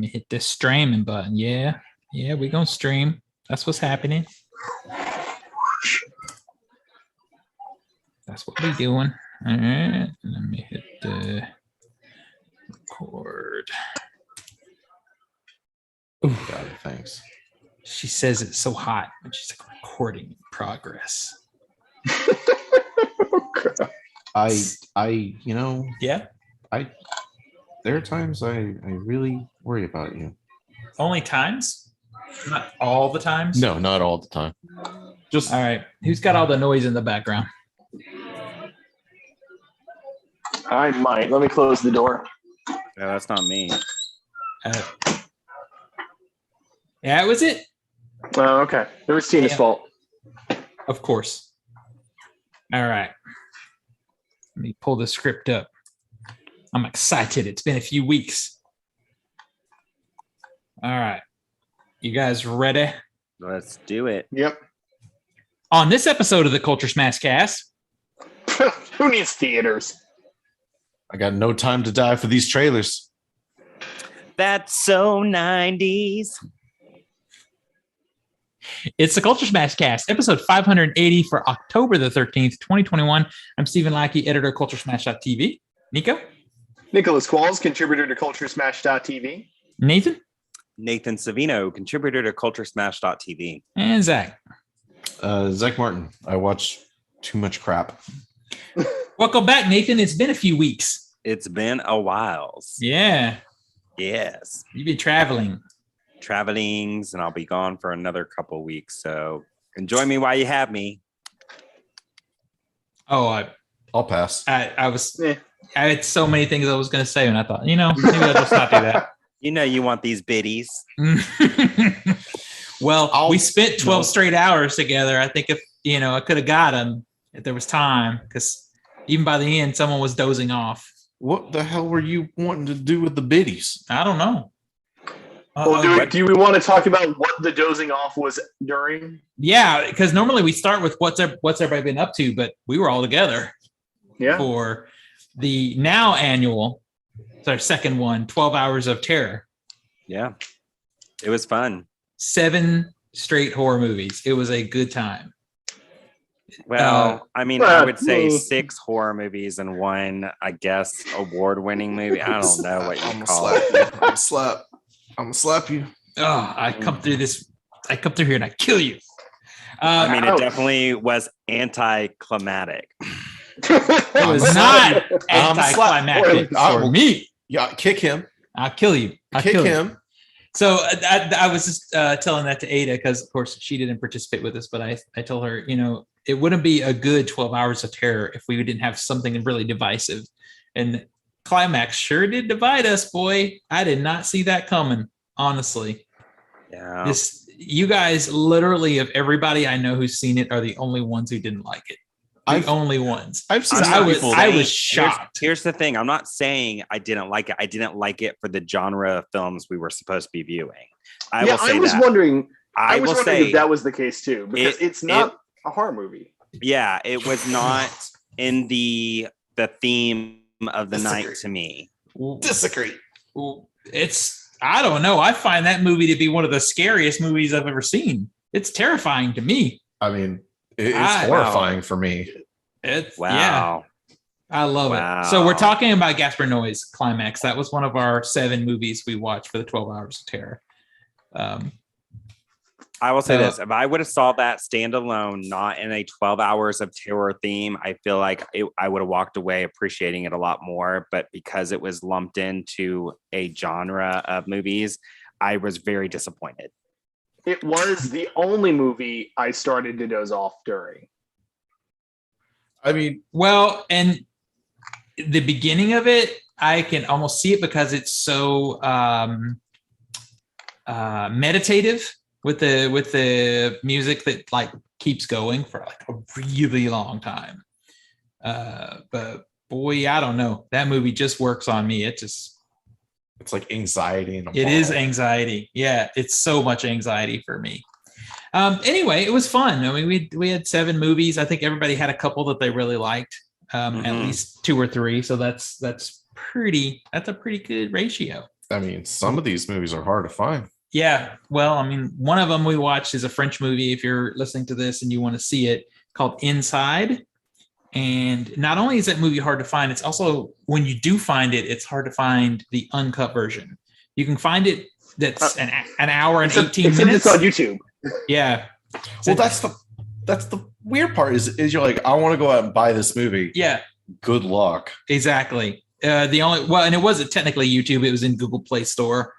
me hit this streaming button. Yeah, we gonna stream. That's what's happening. That's what we doing. All right, let me hit the record. Ooh, got it, thanks. She says it's so hot, but she's like recording in progress. Yeah. There are times I really worry about you. Only times? Not all the times? No, not all the time. Just all right. Who's got all the noise in the background? I might. Let me close the door. No, that's not me. Yeah, was it? Oh, okay. It was Tina's fault. Of course. All right. Let me pull the script up. I'm excited. It's been a few weeks. All right. You guys ready? Let's do it. Yep. On this episode of the CultureSmash cast. Who needs theaters? I got no time to die for these trailers. That's so 90s. It's the CultureSmash cast, episode 580 for October the 13th, 2021. I'm Stephen Lackey, editor of CultureSmash.tv. Nico? Nicholas Qualls, contributor to CultureSmash.tv. Nathan? Nathan Savino, contributor to CultureSmash.tv. And Zach? Zach Martin. I watch too much crap. Welcome back, Nathan. It's been a few weeks. It's been a while. Yeah. Yes. You've been travelings, and I'll be gone for another couple weeks. So enjoy me while you have me. Oh, I'll pass. I had so many things I was going to say, and I thought, maybe I'll just not do that. You want these biddies. Well, we spent 12 straight hours together. I think if, I could have got them if there was time, because even by the end, someone was dozing off. What the hell were you wanting to do with the biddies? I don't know. Well, do we want to talk about what the dozing off was during? Yeah, because normally we start with what's everybody been up to, but we were all together for the now annual. It's our second one, 12 Hours of Terror. Yeah, it was fun. 7 straight horror movies. It was a good time. Well, I would say 6 horror movies and 1, I guess, award-winning movie. I don't know what you call it. I'm gonna slap you. Oh, I come through here and I kill you. It definitely was anticlimactic. It was not anticlimactic for me. Yeah, kick him. I'll kill you. Kick him. So I was just telling that to Ada because, of course, she didn't participate with us. But I told her, it wouldn't be a good 12 Hours of Terror if we didn't have something really divisive. And climax sure did divide us, boy. I did not see that coming, honestly. Yeah. You guys, literally, of everybody I know who's seen it, are the only ones who didn't like it. Only ones. I've seen. I was shocked. Here's the thing. I'm not saying I didn't like it. I didn't like it for the genre of films we were supposed to be viewing. I was wondering if that was the case too, because it's not a horror movie. Yeah, it was not in the theme of the night to me. Disagree. I don't know. I find that movie to be one of the scariest movies I've ever seen. It's terrifying to me. It's horrifying for me. Yeah, I love it. So we're talking about Gaspar Noé's Climax. That was one of our 7 movies we watched for the 12 Hours of Terror. I will say this. If I would have saw that standalone, not in a 12 Hours of Terror theme, I feel like I would have walked away appreciating it a lot more. But because it was lumped into a genre of movies, I was very disappointed. It was the only movie I started to doze off during. And the beginning of it, I can almost see it because it's so meditative with the music that like keeps going for like a really long time. But boy, I don't know. That movie just works on me. It's like anxiety. It is anxiety. Yeah, it's so much anxiety for me. Anyway, it was fun. We had 7 movies. I think everybody had a couple that they really liked, at least 2 or 3. So that's a pretty good ratio. I mean, some of these movies are hard to find. Yeah. Well, I mean, one of them we watched is a French movie. If you're listening to this and you want to see it, called Inside. And not only is that movie hard to find, it's also, when you do find it, it's hard to find the uncut version. You can find it that's an hour and 18 minutes. It's on YouTube. Yeah. Well, that's the weird part is you're like, I want to go out and buy this movie. Yeah. Good luck. Exactly. And it wasn't technically YouTube. It was in Google Play Store.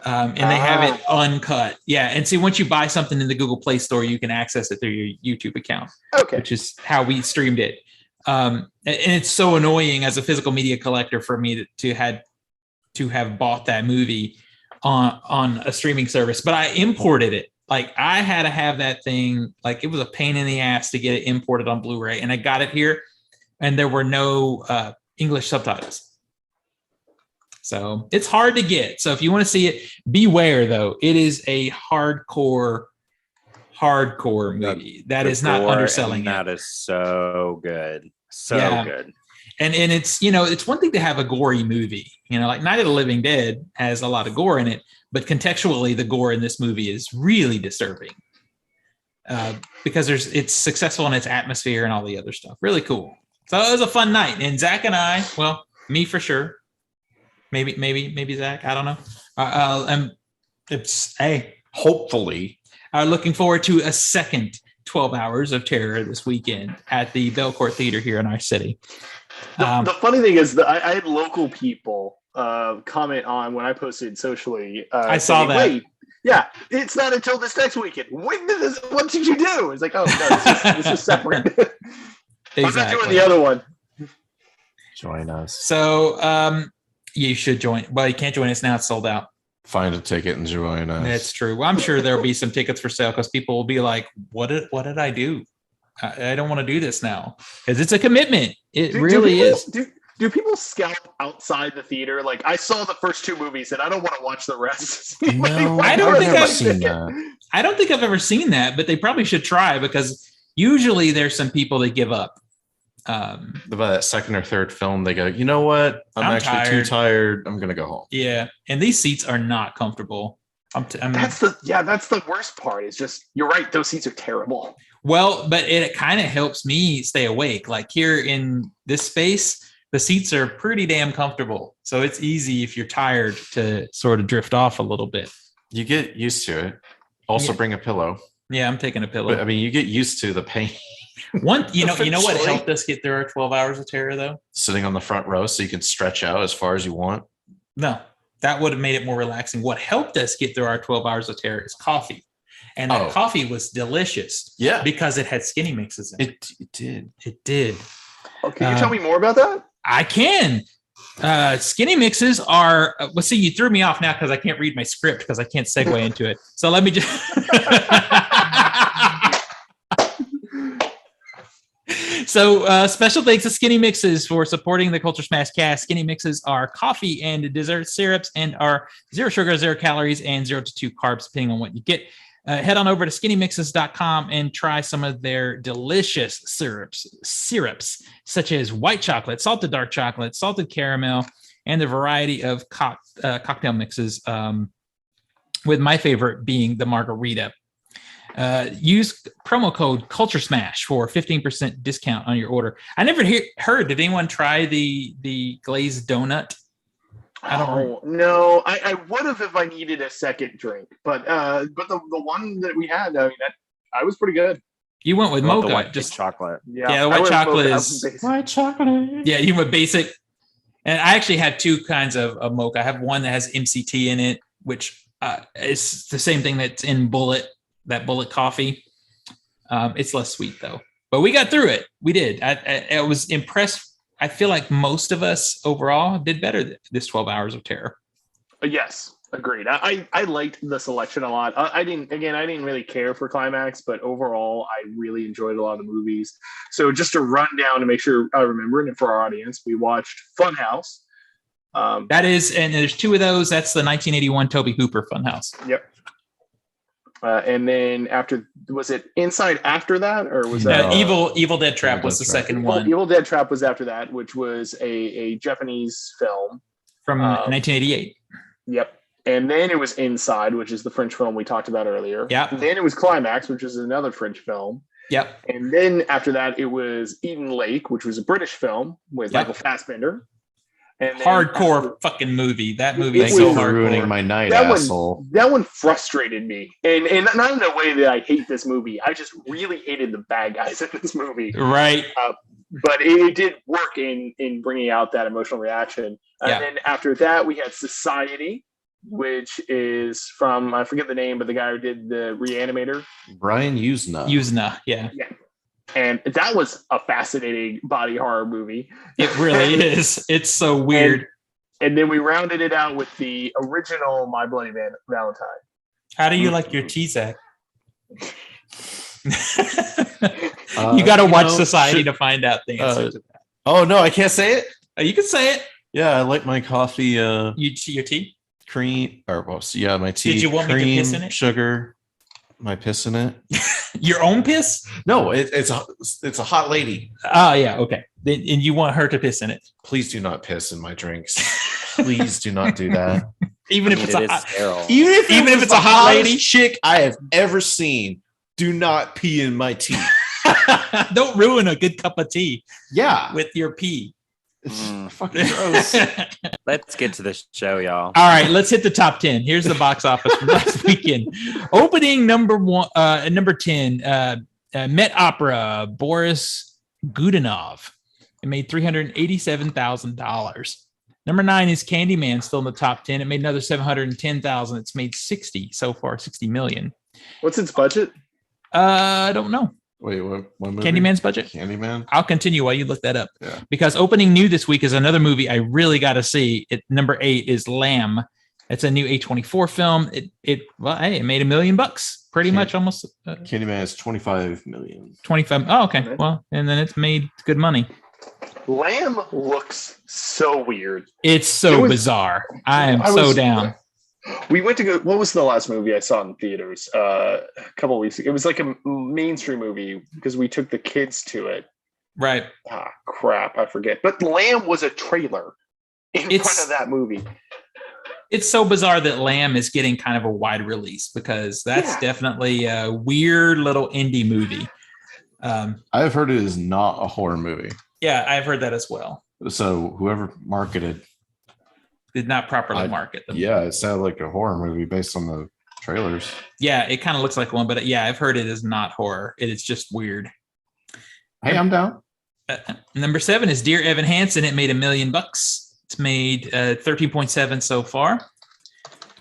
And they have it uncut. Yeah. And see, once you buy something in the Google Play Store, you can access it through your YouTube account. Okay. Which is how we streamed it. And it's so annoying as a physical media collector for me to have bought that movie on a streaming service, but I imported it. Like, I had to have that thing. Like, it was a pain in the ass to get it imported on Blu-ray, and I got it here, and there were no English subtitles. So it's hard to get. So if you want to see it, beware though. It is a hardcore movie. That is not underselling it. That is so good. So good. And it's, it's one thing to have a gory movie, like Night of the Living Dead has a lot of gore in it, but contextually the gore in this movie is really disturbing because it's successful in its atmosphere and all the other stuff. Really cool. So it was a fun night. And Zach and I, well, me for sure. Maybe Zach. I don't know. Hopefully. Looking forward to a second 12 Hours of Terror this weekend at the Belcourt Theater here in our city. The funny thing is that I had local people comment on when I posted socially. I saw that. Wait, yeah, it's not until this next weekend. What did you do? It's like, oh, no, this is separate. Exactly. I'm not doing the other one. Join us. So you should join. Well, you can't join us now. It's sold out. Find a ticket and join us. That's true. Well, I'm sure there'll be some tickets for sale because people will be like, what did I do? I don't want to do this now because it's a commitment. It really is. Do people scalp outside the theater? Like, I saw the first two movies and I don't want to watch the rest. No, I don't think I've seen that. I don't think I've ever seen that, but they probably should try because usually there's some people that give up. By that second or third film, they go, you know what? I'm actually too tired. I'm gonna go home. Yeah, and these seats are not comfortable. That's the worst part. Is just, you're right. Those seats are terrible. Well, but it kind of helps me stay awake. Like here in this space, the seats are pretty damn comfortable. So it's easy if you're tired to sort of drift off a little bit. You get used to it. Also bring a pillow. Yeah, I'm taking a pillow. But, I mean, you get used to the pain. You know what helped us get through our 12 Hours of Terror though? Sitting on the front row so you can stretch out as far as you want. No, that would have made it more relaxing. What helped us get through our 12 Hours of Terror is coffee. And that coffee was delicious. Yeah. Because it had skinny mixes in it. It did. Oh, can you tell me more about that? I can. Skinny mixes are, well, see, you threw me off now because I can't read my script because I can't segue into it. So let me just. So special thanks to Skinny Mixes for supporting the Culture Smash cast. Skinny Mixes are coffee and dessert syrups and are 0 sugar, 0 calories, and 0 to 2 carbs, depending on what you get. Head on over to skinnymixes.com and try some of their delicious syrups, such as white chocolate, salted dark chocolate, salted caramel, and the variety of cocktail mixes, with my favorite being the margarita. Use promo code CultureSmash for 15% discount on your order. I never heard. Did anyone try the glazed donut? I don't know. No, I would have if I needed a second drink, but the one that we had, I mean, I was pretty good. You went with mocha, the white just chocolate. Yeah, the white chocolate is white chocolate. Yeah, you went basic. And I actually have two kinds of mocha. I have one that has MCT in it, which is the same thing that's in Bullet coffee. It's less sweet though, but we got through it. We did. I was impressed. I feel like most of us overall did better this 12 Hours of Terror. Yes, agreed. I liked the selection a lot. I didn't really care for Climax, but overall I really enjoyed a lot of the movies. So just to run down to make sure I remember, and for our audience, we watched Funhouse. That is, and there's two of those. That's the 1981 Tobe Hooper Funhouse. Yep. And then was it Inside after that, or was that Evil Dead Trap was the second one? Evil Dead Trap was after that, which was a Japanese film from 1988. Yep. And then it was Inside, which is the French film we talked about earlier. Yeah. And then it was Climax, which is another French film. Yep. And then after that, it was Eden Lake, which was a British film with Michael Fassbender. And then Hardcore fucking movie. That movie It is Thank so you for hardcore. ruining my night, That one- asshole. that one frustrated me. And not in a way that I hate this movie. I just really hated the bad guys in this movie. Right. But it did work in bringing out that emotional reaction. And Yeah. then after that, we had Society, which is from, I forget the name, but the guy who did the Reanimator. Brian Usna. Usna. Yeah. And that was a fascinating body horror movie. It really is. It's so weird. And then we rounded it out with the original My Bloody Valentine. How do you like your tea, Zach? You got to watch Society to find out the answer to that. Oh, no, I can't say it? You can say it. Yeah, I like my coffee Your tea? cream, or well, so yeah, my tea. Did you want me to cream, piss in it? Sugar, my piss in it. Your own piss? No, it's a hot lady. Oh, yeah. Okay. And you want her to piss in it. Please do not piss in my drinks. Please do not do that. Even I if mean, it's it a is hot, sterile. even if was it's a the hot hottest lady. chick I have ever seen, do not pee in my tea. Don't ruin a good cup of tea Yeah, with your pee. it's Mm. fucking gross. Let's get to the show, y'all. All right, let's hit the top 10. Here's the box office from last weekend. Opening number 10, Met Opera, Boris Godunov. It made $387,000. Number 9 is Candyman, still in the top 10. It made another $710,000. It's made 60 so far, 60 million. What's its budget? I don't know. Wait, what movie? Candyman's budget? Candyman? I'll continue while you look that up. Yeah. Because opening new this week is another movie I really got to see. Number 8 is Lamb. It's a new A24 film. It made $1 million, pretty Okay. much almost Candyman is 25 million. 25. Oh, okay. Okay. Well, and then it's made good money. Lamb looks so weird. It's so It was- bizarre. I am I so was- down. We went to go. What was the last movie I saw in theaters? A couple of weeks ago. It was like a mainstream movie because we took the kids to it. Right. Ah, crap, I forget. But Lamb was a trailer in It's- front of that movie. It's so bizarre that Lamb is getting kind of a wide release because that's Yeah. definitely a weird little indie movie. I've heard it is not a horror movie. Yeah, I've heard that as well. So whoever marketed, Did not properly I- market them. yeah, it sounded like a horror movie based on the trailers. Yeah, it kind of looks like one, but yeah, I've heard it is not horror. It is just weird. Hey, I'm down. Number 7 is Dear Evan Hansen. It made $1 million. It's made 13.7 so far.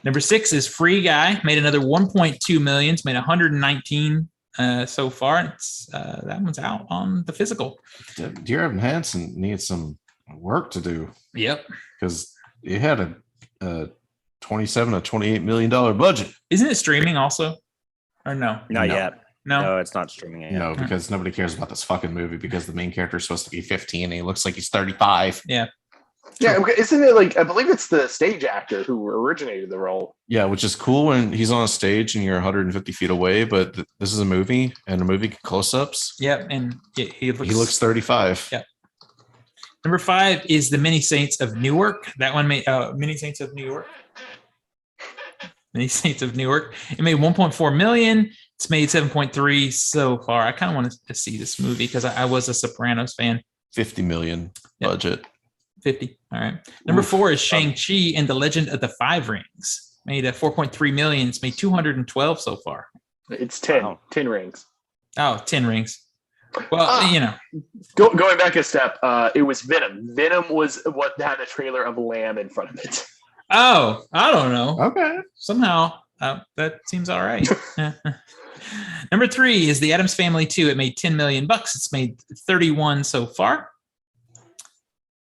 Number 6 is Free Guy. Made another 1.2 million. It's made 119 so far. It's that one's out on the physical. Dear Evan Hansen needs some work to do Yep. because it had a 27 or 28 $1 million budget. Isn't it streaming also? Or no? Not No. yet. No. No, it's not streaming it yet. No, because nobody cares about this fucking movie because the main character is supposed to be 15 and he looks like he's 35. Yeah, okay, isn't it like I believe it's the stage actor who originated the role? Yeah, which is cool when he's on a stage and you're 150 feet away, but this is a movie and a movie close-ups. Yep. And he He looks 35. Yeah. Number 5 is The Many Saints of Newark. That one made Many Saints of New York. Many Saints of Newark. It made 1.4 million. It's made 7.3 so far. I kind of want to see this movie because I was a Sopranos fan. 50 million Yep. budget. 50. All right. Number Oof. 4 is Shang-Chi and the Legend of the Five Rings. Made a 4.3 million. It's made 212 so far. It's 10, Wow. 10 rings. Oh, 10 rings. Well, Going back a step, it was Venom. Venom was what had a trailer of Lamb in front of it. Oh, I don't know. Okay. Somehow that seems all right. Number 3 is The Addams Family 2. It made $10 million. It's made 31 so far.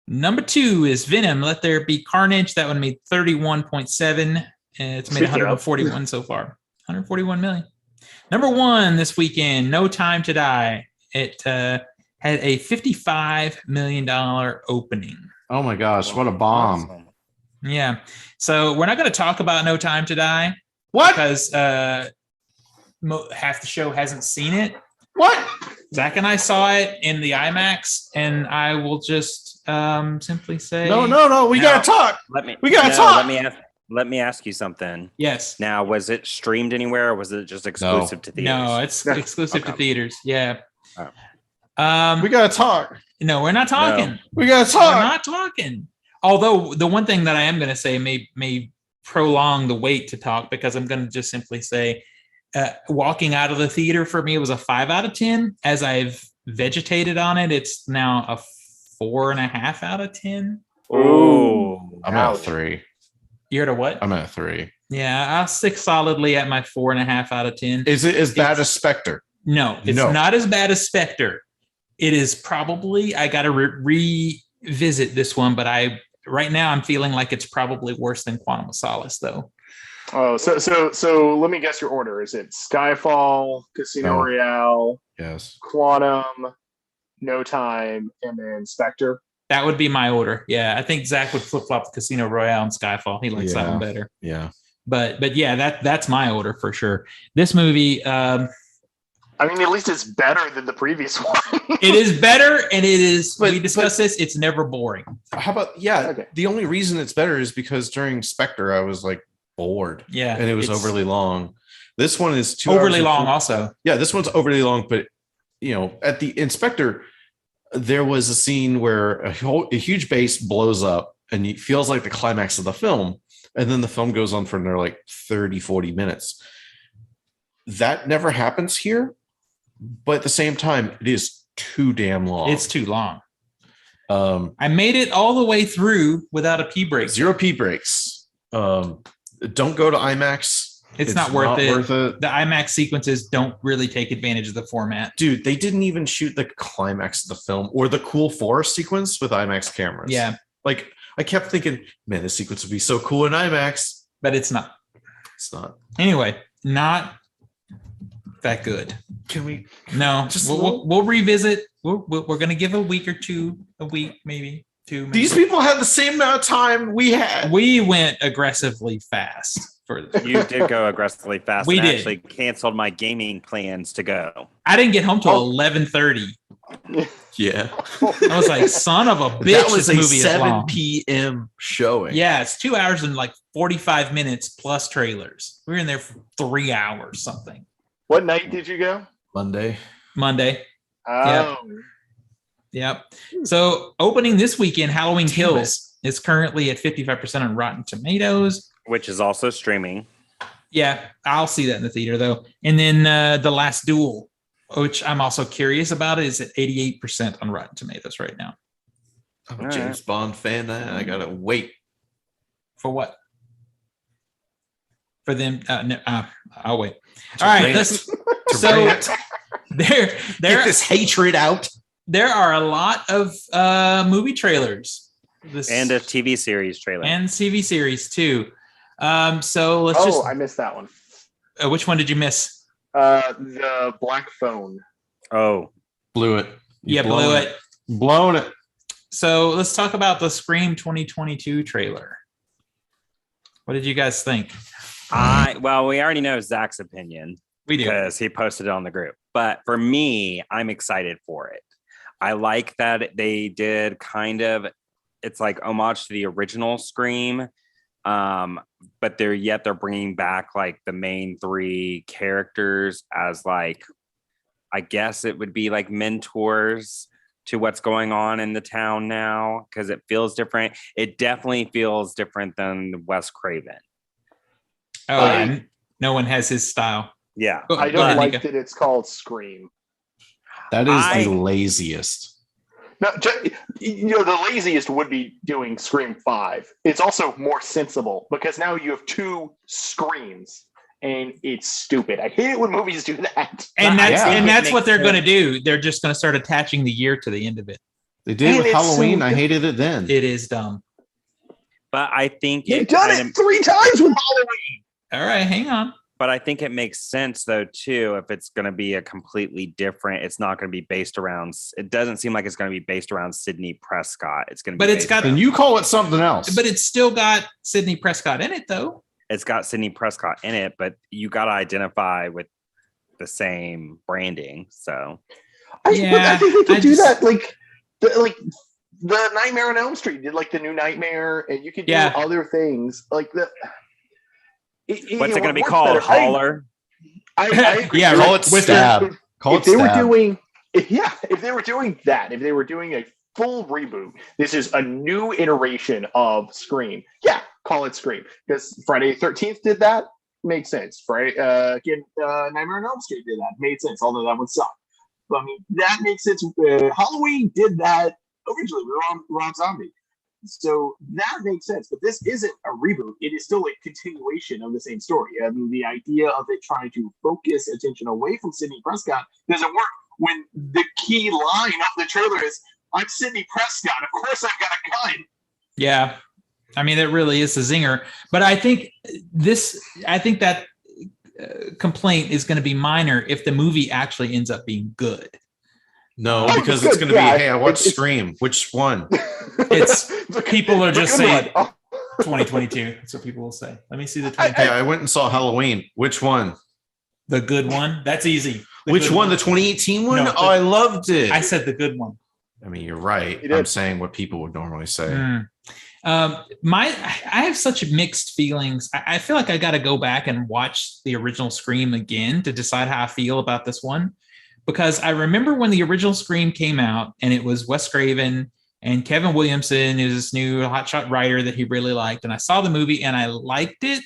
Number 2 is Venom. Let There Be Carnage. That one made 31.7. It's made 141 so far. 141 million. Number 1 this weekend, No Time to Die. It had a $55 million opening. Oh my gosh, what a bomb. Awesome. Yeah. So we're not going to talk about No Time to Die. What? Because half the show hasn't seen it. What? Zach and I saw it in the IMAX, and I will just simply say No, we No. gotta talk. Let me. We gotta no, talk. Let me ask you something. Yes. Now, was it streamed anywhere, or was it just exclusive to theaters? No, it's exclusive to theaters. Yeah. Oh. We gotta talk. No, we're not talking. No. We gotta We're talk. not talking. Although the one thing that I am going to say may prolong the wait to talk, because I'm going to just simply say, walking out of the theater for me was a 5 out of 10. As I've vegetated on it, it's now a 4.5 out of 10. Oh, I'm at a 3. You're at a what? I'm at a 3. Yeah, I'll stick solidly at my 4.5 out of 10. Is it as bad as Spectre? No, it's No. not as bad as Spectre. It is probably, I got to revisit this one, but right now I'm feeling like it's probably worse than Quantum of Solace, though. Oh, so let me guess your order. Is it Skyfall, Casino No. Royale, Yes. Quantum, No Time, and then Spectre? That would be my order. Yeah, I think Zach would flip flop Casino Royale and Skyfall. He likes that Yeah. one better. Yeah. But yeah, that's my order for sure. This movie, I mean, at least it's better than the previous one. it is better, and it is. But- we discussed this. It's never boring. How about Okay. The only reason it's better is because during Spectre I was like bored. Yeah, And it was it's overly long. This one is 2 overly hours long. and- Also, Yeah, this one's overly long, but at the Inspector, there was a scene where a huge base blows up and it feels like the climax of the film. And then the film goes on for another like 30, 40 minutes. That never happens here. But at the same time, it is too damn long. it's too long. I made it all the way through without a pee break. 0 P breaks. Don't go to IMAX. It's not worth it. Worth it. The IMAX sequences don't really take advantage of the format. Dude, they didn't even shoot the climax of the film or the cool forest sequence with IMAX cameras. Yeah, Like, I kept thinking, man, this sequence would be so cool in IMAX. but it's not. It's not. Anyway, not that good. Can we No, Just we'll revisit. We're going to give a week or two, a week, maybe 2. Maybe. These people had the same amount of time we had. We went aggressively fast for this. you did go aggressively fast. We and did. actually canceled my gaming plans to go. I didn't get home till Oh. 11:30. Yeah. I was like, son of a bitch, That was this a movie is 7 long. p.m. showing. Yeah, it's 2 hours and like 45 minutes plus trailers. We were in there for 3 hours something. What night did you go? Monday. Monday. Oh, Yep. So opening this weekend, Halloween Damn Kills is currently at 55% on Rotten Tomatoes. Which is also streaming. Yeah, I'll see that in the theater though. And then The Last Duel, which I'm also curious about, is at 88% on Rotten Tomatoes right now. I'm a All James Bond fan. I gotta wait. For what? For them? No, I'll wait. All right. rant. Let's, To so rant. there Get this hatred out. there are a lot of movie trailers. This And a TV series trailer. and TV series too. So let's oh, just. I missed that one. Which one did you miss? The Black Phone. oh, Blew it. You Yeah, blew it. Blown it. So let's talk about the Scream 2022 trailer. What did you guys think? well, we already know Zach's opinion We do. because he posted it on the group. But for me, I'm excited for it. I like that they did kind of, it's like homage to the original Scream. But they're bringing back like the main 3 characters as like, I guess it would be like mentors to what's going on in the town now, because it feels different. It definitely feels different than Wes Craven. Oh, I- yeah. No one has his style. Yeah. Go- I go don't ahead, like Nico. that it's called Scream. That is I- the laziest. No, the laziest would be doing Scream 5. It's also more sensible because now you have 2 screams and it's stupid. I hate it when movies do that. And I that's think and it that's what makes they're going to sense. do. They're just going to start attaching the year to the end of it. They did And with it's Halloween. so I hated it then. It is dumb. But I think You've it done kind of- it 3 times with Halloween. All right, hang on. But I think it makes sense though too if it's going to be a completely different. It's not going to be based around. It doesn't seem like it's going to be based around Sidney Prescott. It's going to be. But it's based got- Then you call it something else. But it's still got Sidney Prescott in it, though. It's got Sidney Prescott in it, but you got to identify with the same branding. So I Yeah, think they I could do just- that. Like the Nightmare on Elm Street did like the new Nightmare, and you could do Yeah. other things like the. What's it going to be works called? better. Holler? I agree. Yeah, Call right. it With stab. Call it If they were stab. doing, if they were doing that, if they were doing a full reboot, this is a new iteration of Scream. Yeah, call it Scream because Friday the 13th did that. Made sense. Friday, Nightmare on Elm Street did that. Made sense. Although that one sucked. But I mean, that makes sense. Halloween did that originally with Rob Zombie. So that makes sense, but this isn't a reboot. It is still a continuation of the same story. I mean, the idea of it trying to focus attention away from Sidney Prescott doesn't work when the key line of the trailer is, I'm Sidney Prescott. Of course I've got a gun. Yeah. I mean, it really is a zinger. But I think that complaint is going to be minor if the movie actually ends up being good. No, Oh, because it's it's good. going to Yeah, be, hey, I watched it's- Scream. Which one? It's people are just Good saying one. 2022. That's what people will say. Let me see the I- 2022. Hey, I went and saw Halloween. Which one? The good one. That's easy. The Which good one? The 2018 one? No, Oh, I loved it. I said the good one. I mean, you're right. You did. I'm saying what people would normally say. I have such mixed feelings. I feel like I got to go back and watch the original Scream again to decide how I feel about this one, because I remember when the original Scream came out and it was Wes Craven and Kevin Williamson is this new hotshot writer that he really liked, and I saw the movie and I liked it,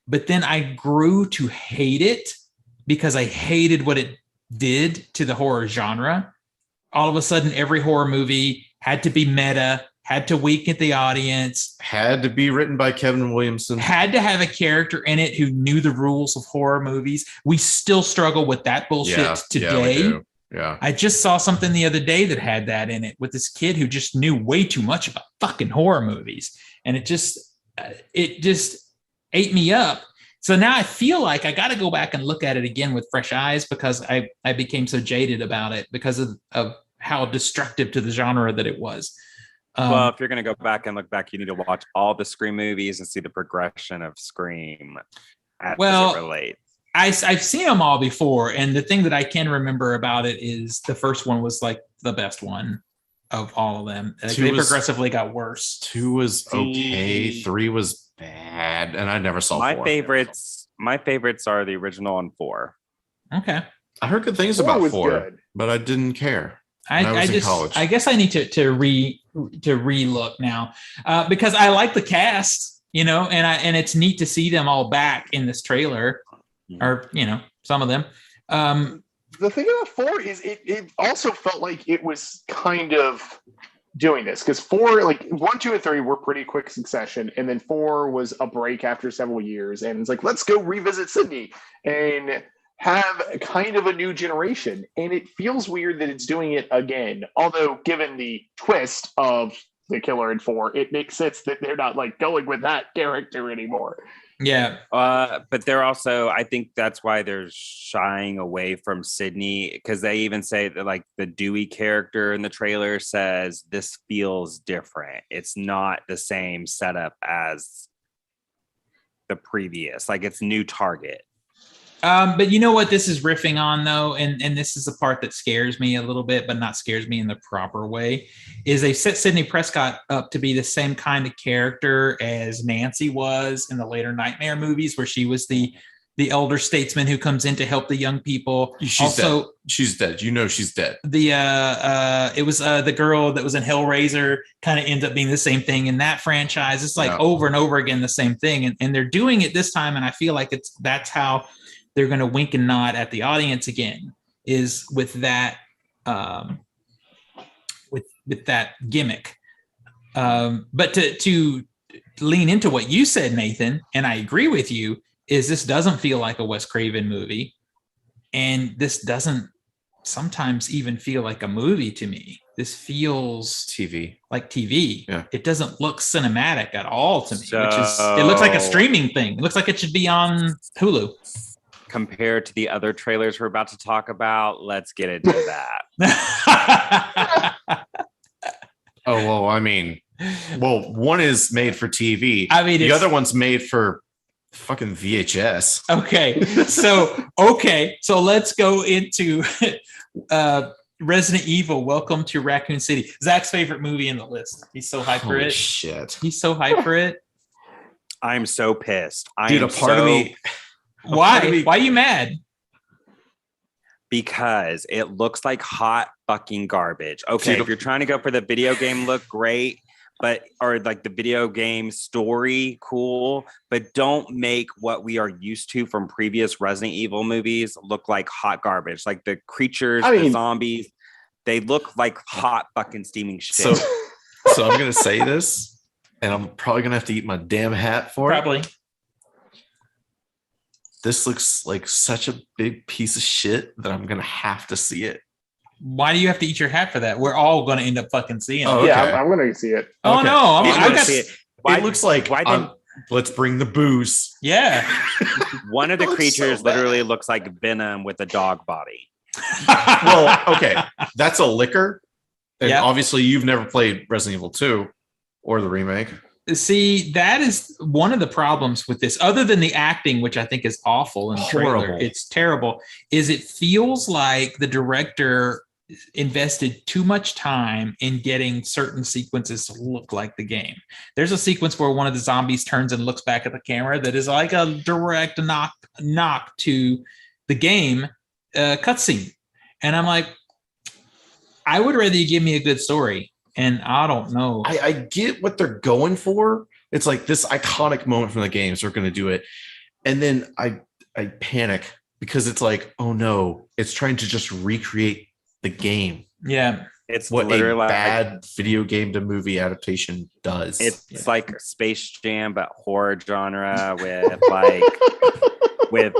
but then I grew to hate it because I hated what it did to the horror genre. All of a sudden, every horror movie had to be meta, had to weaken the audience, Had to be written by Kevin Williamson. had to have a character in it who knew the rules of horror movies. We still struggle with that bullshit today. we do. Yeah. I just saw something the other day that had that in it with this kid who just knew way too much about fucking horror movies. And it just ate me up. So now I feel like I got to go back and look at it again with fresh eyes because I became so jaded about it because of how destructive to the genre that it was. Well, if you're going to go back and look back, you need to watch all the Scream movies and see the progression of Scream as it relates. I've seen them all before, and the thing that I can remember about it is the first one was like the best one of all of them. Like, they progressively got worse. 2 was okay. 3 was bad, and I never saw 4. My favorites are the original and 4. Okay. I heard good things 4 about was 4, good. but I didn't care. I guess I need to re-look now because I like the cast, and it's neat to see them all back in this trailer, or some of them. The thing about 4 is it also felt like it was kind of doing this because 4, like 1, 2, and 3 were pretty quick succession, and then 4 was a break after several years, and it's like, let's go revisit Sydney and have kind of a new generation. And it feels weird that it's doing it again, although given the twist of the killer in 4, it makes sense that they're not like going with that character anymore. Yeah. But they're also, I think that's why they're shying away from Sydney, because they even say that like the Dewey character in the trailer says this feels different. It's not the same setup as the previous, like it's new target. But you know what this is riffing on though, and this is the part that scares me a little bit, but not scares me in the proper way, is they set Sidney Prescott up to be the same kind of character as Nancy was in the later Nightmare movies, where she was the elder statesman who comes in to help the young people. She's dead. She's dead. She's dead. It was the girl that was in Hellraiser kind of ends up being the same thing in that franchise. It's like over and over again the same thing, and they're doing it this time, and I feel like that's how they're going to wink and nod at the audience again, is with that with that gimmick. But to lean into what you said, Nathan, and I agree with you, is this doesn't feel like a Wes Craven movie, and this doesn't sometimes even feel like a movie to me. This feels TV. Like TV. Yeah. It doesn't look cinematic at all to me, it looks like a streaming thing. It looks like it should be on Hulu. Compared to the other trailers we're about to talk about, let's get into that. Oh, well, I mean, one is made for TV. I mean, the other one's made for fucking VHS. Okay, so let's go into Resident Evil, Welcome to Raccoon City. Zach's favorite movie in the list. He's so hyped for Holy it. shit. He's so hyped for it. I'm so pissed. Dude, a part of me. Why? Why are you mad? Because it looks like hot fucking garbage. Okay, Dude, if you're trying to go for the video game look, great, but or like the video game story, cool, but don't make what we are used to from previous Resident Evil movies look like hot garbage. Like the creatures, the zombies, they look like hot fucking steaming shit. So I'm gonna say this, and I'm probably gonna have to eat my damn hat for it. Probably. This looks like such a big piece of shit that I'm gonna have to see it. Why do you have to eat your hat for that? We're all going to end up fucking seeing it. Oh, Yeah, okay. I'm going to see it. Oh Okay. no! I mean, I'm I gonna got see it. It looks like let's bring the booze. yeah. One of the It looks creatures so literally bad. looks like Venom with a dog body. Well, okay, that's a liquor. And Yeah. obviously you've never played Resident Evil 2 or the remake. See, that is one of the problems with this, other than the acting, which I think is awful in the trailer. Horrible. It's terrible. Is it feels like the director invested too much time in getting certain sequences to look like the game. There's a sequence where one of the zombies turns and looks back at the camera that is like a direct knock to the game cutscene. And I'm like, I would rather you give me a good story. And I don't know. I get what they're going for. It's like this iconic moment from the games. They're going to do it. And then I panic because it's like, oh no, it's trying to just recreate the game. Yeah. It's What literally a bad video game to movie adaptation does. It's like Space Jam, but horror genre with with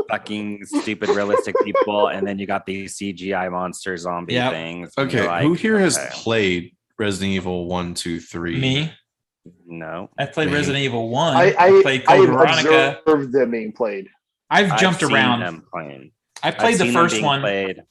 fucking stupid realistic people, and then you got these CGI monster zombie things. Okay, like, who here has played Resident Evil 1, 2, 3? Me. No. I played Me. Resident Evil 1. I played I Code have Veronica. observed them being played. I've jumped seen around. them playing. I played I've the seen them first being one. played.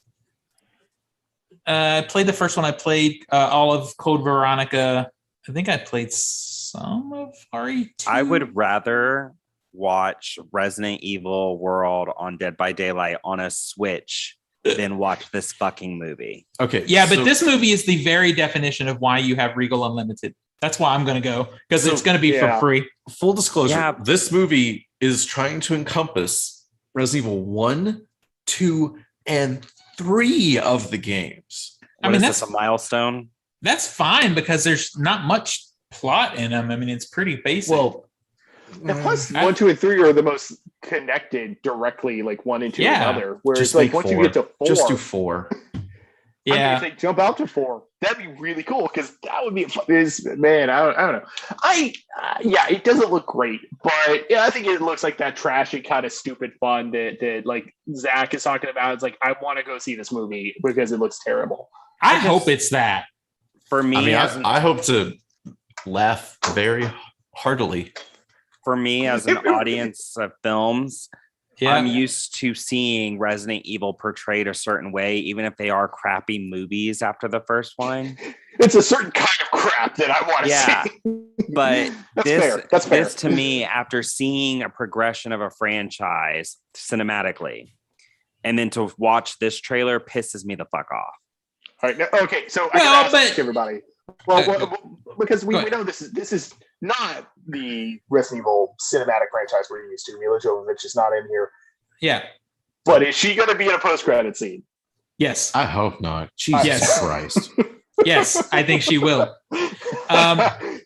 I played the first one. I played all of Code Veronica. I think I played some of RE2. I would rather watch Resident Evil World on Dead by Daylight on a Switch than watch this fucking movie. Okay. Yeah, but so- this movie is the very definition of why you have Regal Unlimited. That's why I'm going to go, because So- it's going to be for free. full disclosure, Yeah. this movie is trying to encompass Resident Evil 1, 2, and 3 of the games. What I mean, is that's this, a milestone? That's fine because there's not much plot in them. I mean, it's pretty basic. Well, And plus, I- 1, 2, and 3 are the most connected directly, like 1 and 2 Yeah. another. Whereas, just like make once 4. you get to 4, Just do 4. yeah. I mean, if they jump out to 4, that'd be really cool because that would be man. I don't know. Yeah, it doesn't look great, but yeah, I think it looks like that trashy kind of stupid fun that like Zach is talking about. It's like I want to go see this movie because it looks terrible. I hope it's that. For me, I mean, as an, I hope to laugh very heartily. for me as an audience of films, Yeah. I'm used to seeing Resident Evil portrayed a certain way, even if they are crappy movies after the first one. It's a certain kind of crap that I want to Yeah. see. But That's fair. That's fair. this to me, after seeing a progression of a franchise cinematically, and then to watch this trailer pisses me the fuck off. All right. No, okay. So I Well, can but- ask everybody. Well, Go because we ahead. know this is not the Resident Evil cinematic franchise we're used to. Mila Jovovich is not in here. Yeah. But is she going to be in a post-credit scene? Yes. I hope not. Jesus Yes. Christ. Yes. I think she will.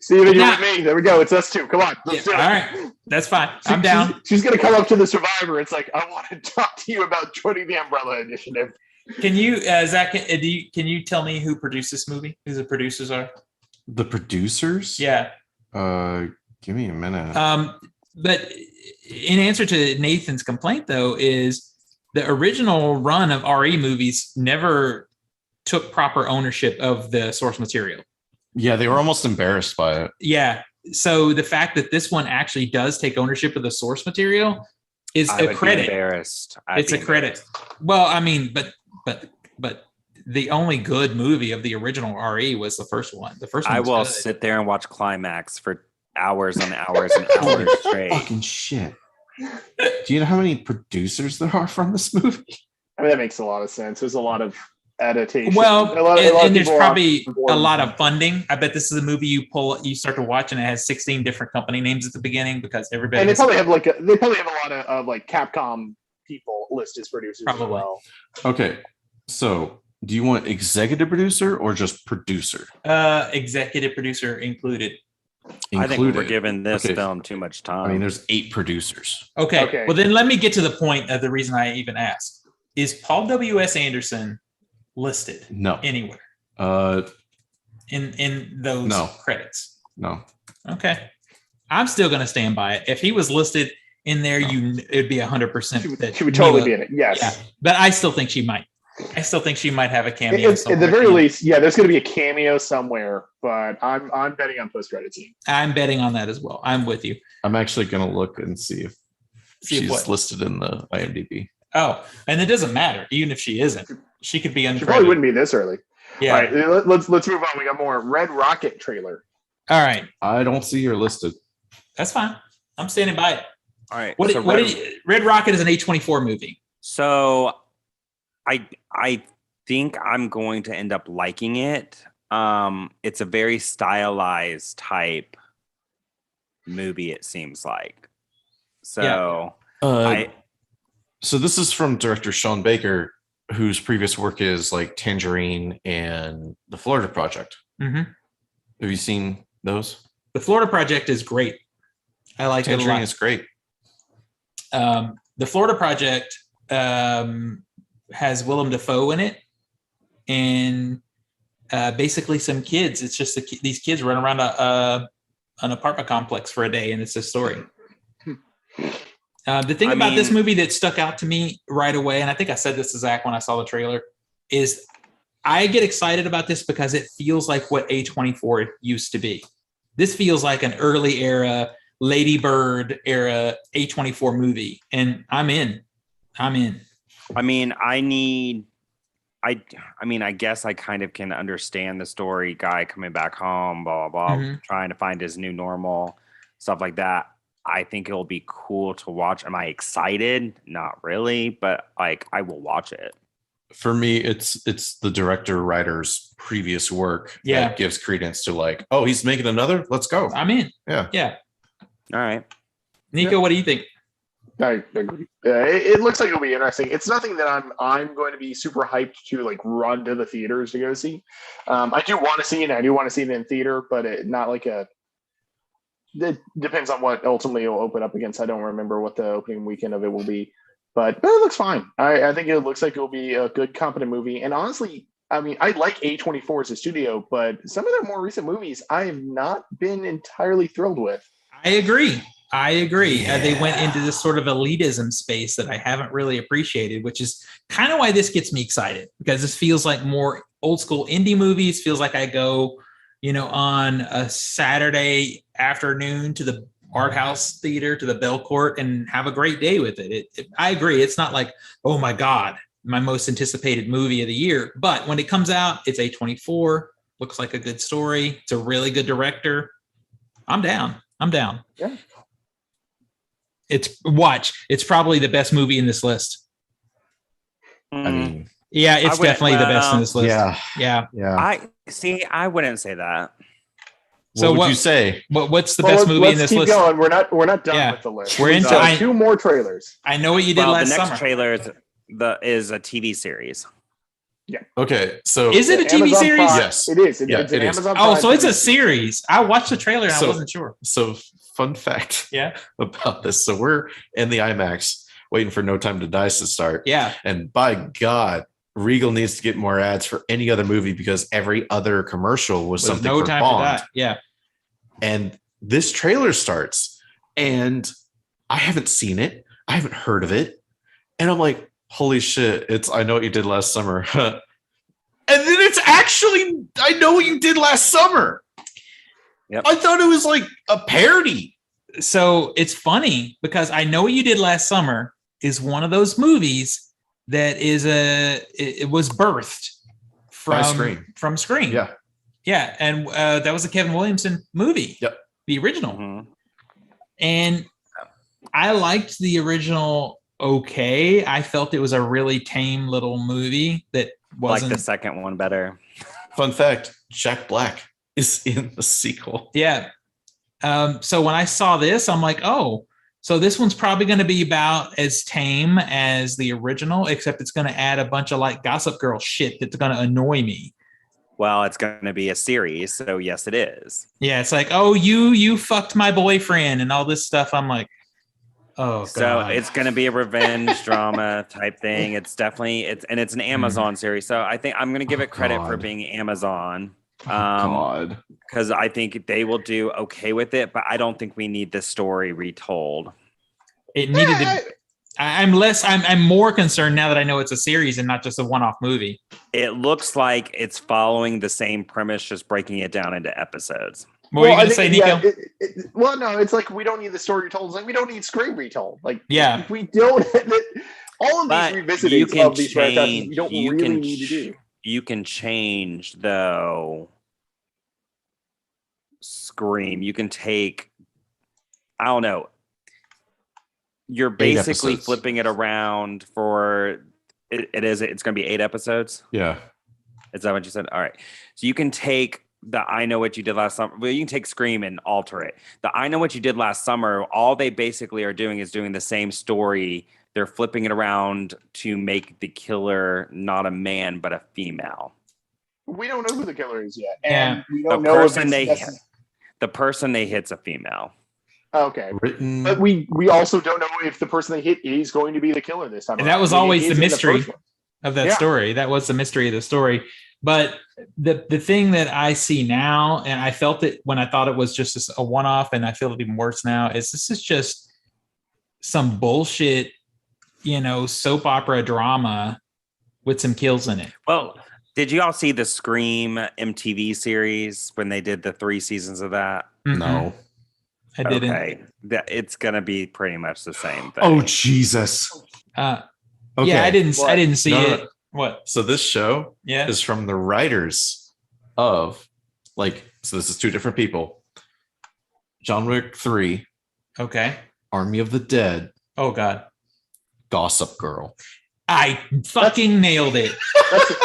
Steven, you're now- with me. There we go. It's us two. Come on. Let's do All it. right. That's fine. I'm down. She's going to come up to the survivor. It's like, I want to talk to you about joining the Umbrella Initiative. Can you, Zach, can you tell me who produced this movie? Who the producers are? The producers? Yeah. Give me a minute. But in answer to Nathan's complaint, though, is the original run of RE movies never took proper ownership of the source material. Yeah, they were almost embarrassed by it. Yeah. So the fact that this one actually does take ownership of the source material is I a would be credit. embarrassed. I'd It's be a credit. Well, I mean, but the only good movie of the original RE was the first one. The first one I was will good. sit there and watch Climax for hours and hours and hours straight. Fucking shit. Do you know how many producers there are from this movie? I mean, that makes a lot of sense. There's a lot of adaptation. Well, a lot and of there's people are probably on board a lot with of funding. I bet this is a movie you start to watch and it has 16 different company names at the beginning because everybody. and they probably have a lot of like Capcom people listed as producers as Probably. well. Okay, so do you want executive producer or just producer? Executive producer included. I think we're giving this Okay. film too much time. I mean, there's 8 producers. Okay. Well, then let me get to the point of the reason I even asked. Is Paul W.S. Anderson listed No. anywhere Uh, in those No. credits? no. Okay. I'm still going to stand by it. If he was listed in there, it'd be 100%. She would totally be in it. Yes. Yeah, but I still think she might. I still think she might have a cameo. At the very least, yeah, there's going to be a cameo somewhere, but I'm betting on post-credit scene. I'm betting on that as well. I'm with you. I'm actually going to look and see if she's what? listed in the IMDb. Oh, and it doesn't matter. Even if she isn't, she could be uncredited. She probably wouldn't be this early. Yeah. All right, let's move on. We got more Red Rocket trailer. All right. I don't see her listed. That's fine. I'm standing by it. All right. Red Rocket is an A24 movie. So I think I'm going to end up liking it. It's a very stylized type movie, it seems like. So So this is from director Sean Baker, whose previous work is like Tangerine and The Florida Project. Mm-hmm. Have you seen those? The Florida Project is great. I like Tangerine it a lot. is great. The Florida Project has Willem Dafoe in it, and basically some kids. It's just these kids run around an apartment complex for a day, and it's a story. The thing about this movie that stuck out to me right away, and I think I said this to Zach when I saw the trailer, is I get excited about this because it feels like what A24 used to be. This feels like an early era, Lady Bird era A24 movie, and I'm in. I mean, I guess I kind of can understand the story. Guy coming back home, blah, blah, blah, trying to find his new normal, stuff like that. I think it'll be cool to watch. Am I excited? Not really, but like I will watch it. For me, it's the director writer's previous work that gives credence to like, oh, he's making another. Let's go. I'm in. Yeah. All right. Nico, what do you think? I agree. It looks like it'll be interesting. It's nothing that I'm going to be super hyped to like run to the theaters to go see. I do want to see it. I do want to see it in theater, but not like a. It depends on what ultimately will open up against. I don't remember what the opening weekend of it will be, but it looks fine. I think it looks like it'll be a good, competent movie. And honestly, I mean, I like A24 as a studio, but some of their more recent movies I have not been entirely thrilled with. I agree. Yeah. They went into this sort of elitism space that I haven't really appreciated, which is kind of why this gets me excited, because this feels like more old school indie movies. Feels like I go, on a Saturday afternoon to the art house theater, to the Belcourt, and have a great day with it. I agree. It's not like, oh my God, my most anticipated movie of the year. But when it comes out, it's A24, looks like a good story. It's a really good director. I'm down. Yeah. It's probably the best movie in this list. I mean, yeah, it's definitely the best in this list. Yeah. I wouldn't say that. So what would you say? What's the best movie in this list? Let's keep going. We're not done with the list. We're into 2 more trailers. I know what you did last summer. The next trailer is a TV series. Yeah. Okay. So is it a TV Amazon series? Prime. Yes. It is. It it's is. Amazon Prime. So it's a series. I watched the trailer and I wasn't sure. So fun fact about this. So we're in the IMAX waiting for No Time to Die to start. Yeah. And by God, Regal needs to get more ads for any other movie because every other commercial was something No for Time Bond. to Die. Yeah. And this trailer starts and I haven't seen it. I haven't heard of it. And I'm like, holy shit, it's I Know What You Did Last Summer. And then it's actually I Know What You Did Last Summer. Yep. I thought it was like a parody. So it's funny because I Know What You Did Last Summer is one of those movies that it was birthed from Scream. Yeah. Yeah. And that was a Kevin Williamson movie. Yep. The original. Mm-hmm. And I liked the original okay. I felt it was a really tame little movie that Like wasn't. the second one better. Fun fact: Jack Black is in the sequel. Yeah. So when I saw this, I'm like, oh, so this one's probably going to be about as tame as the original, except it's going to add a bunch of like Gossip Girl shit that's going to annoy me. Well, it's going to be a series, so yes, it is. Yeah, it's like, oh, you fucked my boyfriend and all this stuff. I'm like, oh So god. it's going to be a revenge drama type thing. It's definitely it's an Amazon series. So I think I'm going to give it credit for being Amazon. God, because I think they will do okay with it, but I don't think we need this story retold. It needed to. I'm more concerned now that I know it's a series and not just a one-off movie. It looks like it's following the same premise, just breaking it down into episodes. What were you going to say, Nico? Well, no, it's like we don't need the story retold. It's like we don't need Scream retold. Like, yeah, if we don't. All of these revisitings of these franchises, we don't really need to do. You can change though. Scream. You can take. I don't know. You're basically flipping it around for. It's going to be 8 episodes. Yeah. Is that what you said? All right. So you can take the I Know What You Did Last Summer. Well, you can take Scream and alter it. The I Know What You Did Last Summer, all they basically are doing is doing the same story. They're flipping it around to make the killer not a man, but a female. We don't know who the killer is yet. And yeah. We don't know the person they hit's a female. Okay. But we also don't know if the person they hit is going to be the killer this time. And that was always the mystery of that story. That was the mystery of the story. But the thing that I see now, and I felt it when I thought it was just a one-off, and I feel it even worse now, is this is just some bullshit, soap opera drama with some kills in it. Well, did you all see the Scream MTV series when they did the 3 seasons of that? Mm-hmm. No. I didn't. Okay. It's going to be pretty much the same thing. Oh, Jesus. Okay. Yeah, I didn't see it. No. What? So this show is from the writers of, so this is 2 different people. John Wick 3. Okay. Army of the Dead. Oh, God. Gossip Girl. I fucking nailed it.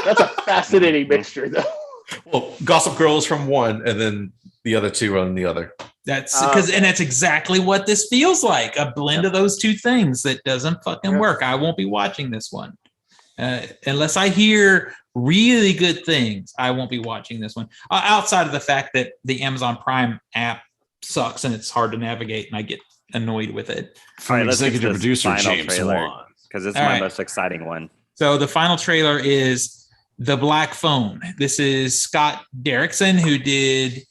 That's a fascinating mixture, though. Well, Gossip Girl is from one, and then the other 2 on the other. That's because, and that's exactly what this feels like, a blend of those 2 things that doesn't fucking work. I won't be watching this one. Unless I hear really good things, I won't be watching this one. Outside of the fact that the Amazon Prime app sucks and it's hard to navigate, and I get annoyed with it. From executive producer James Wan, because it's my most exciting one. So the final trailer is The Black Phone. This is Scott Derrickson, who did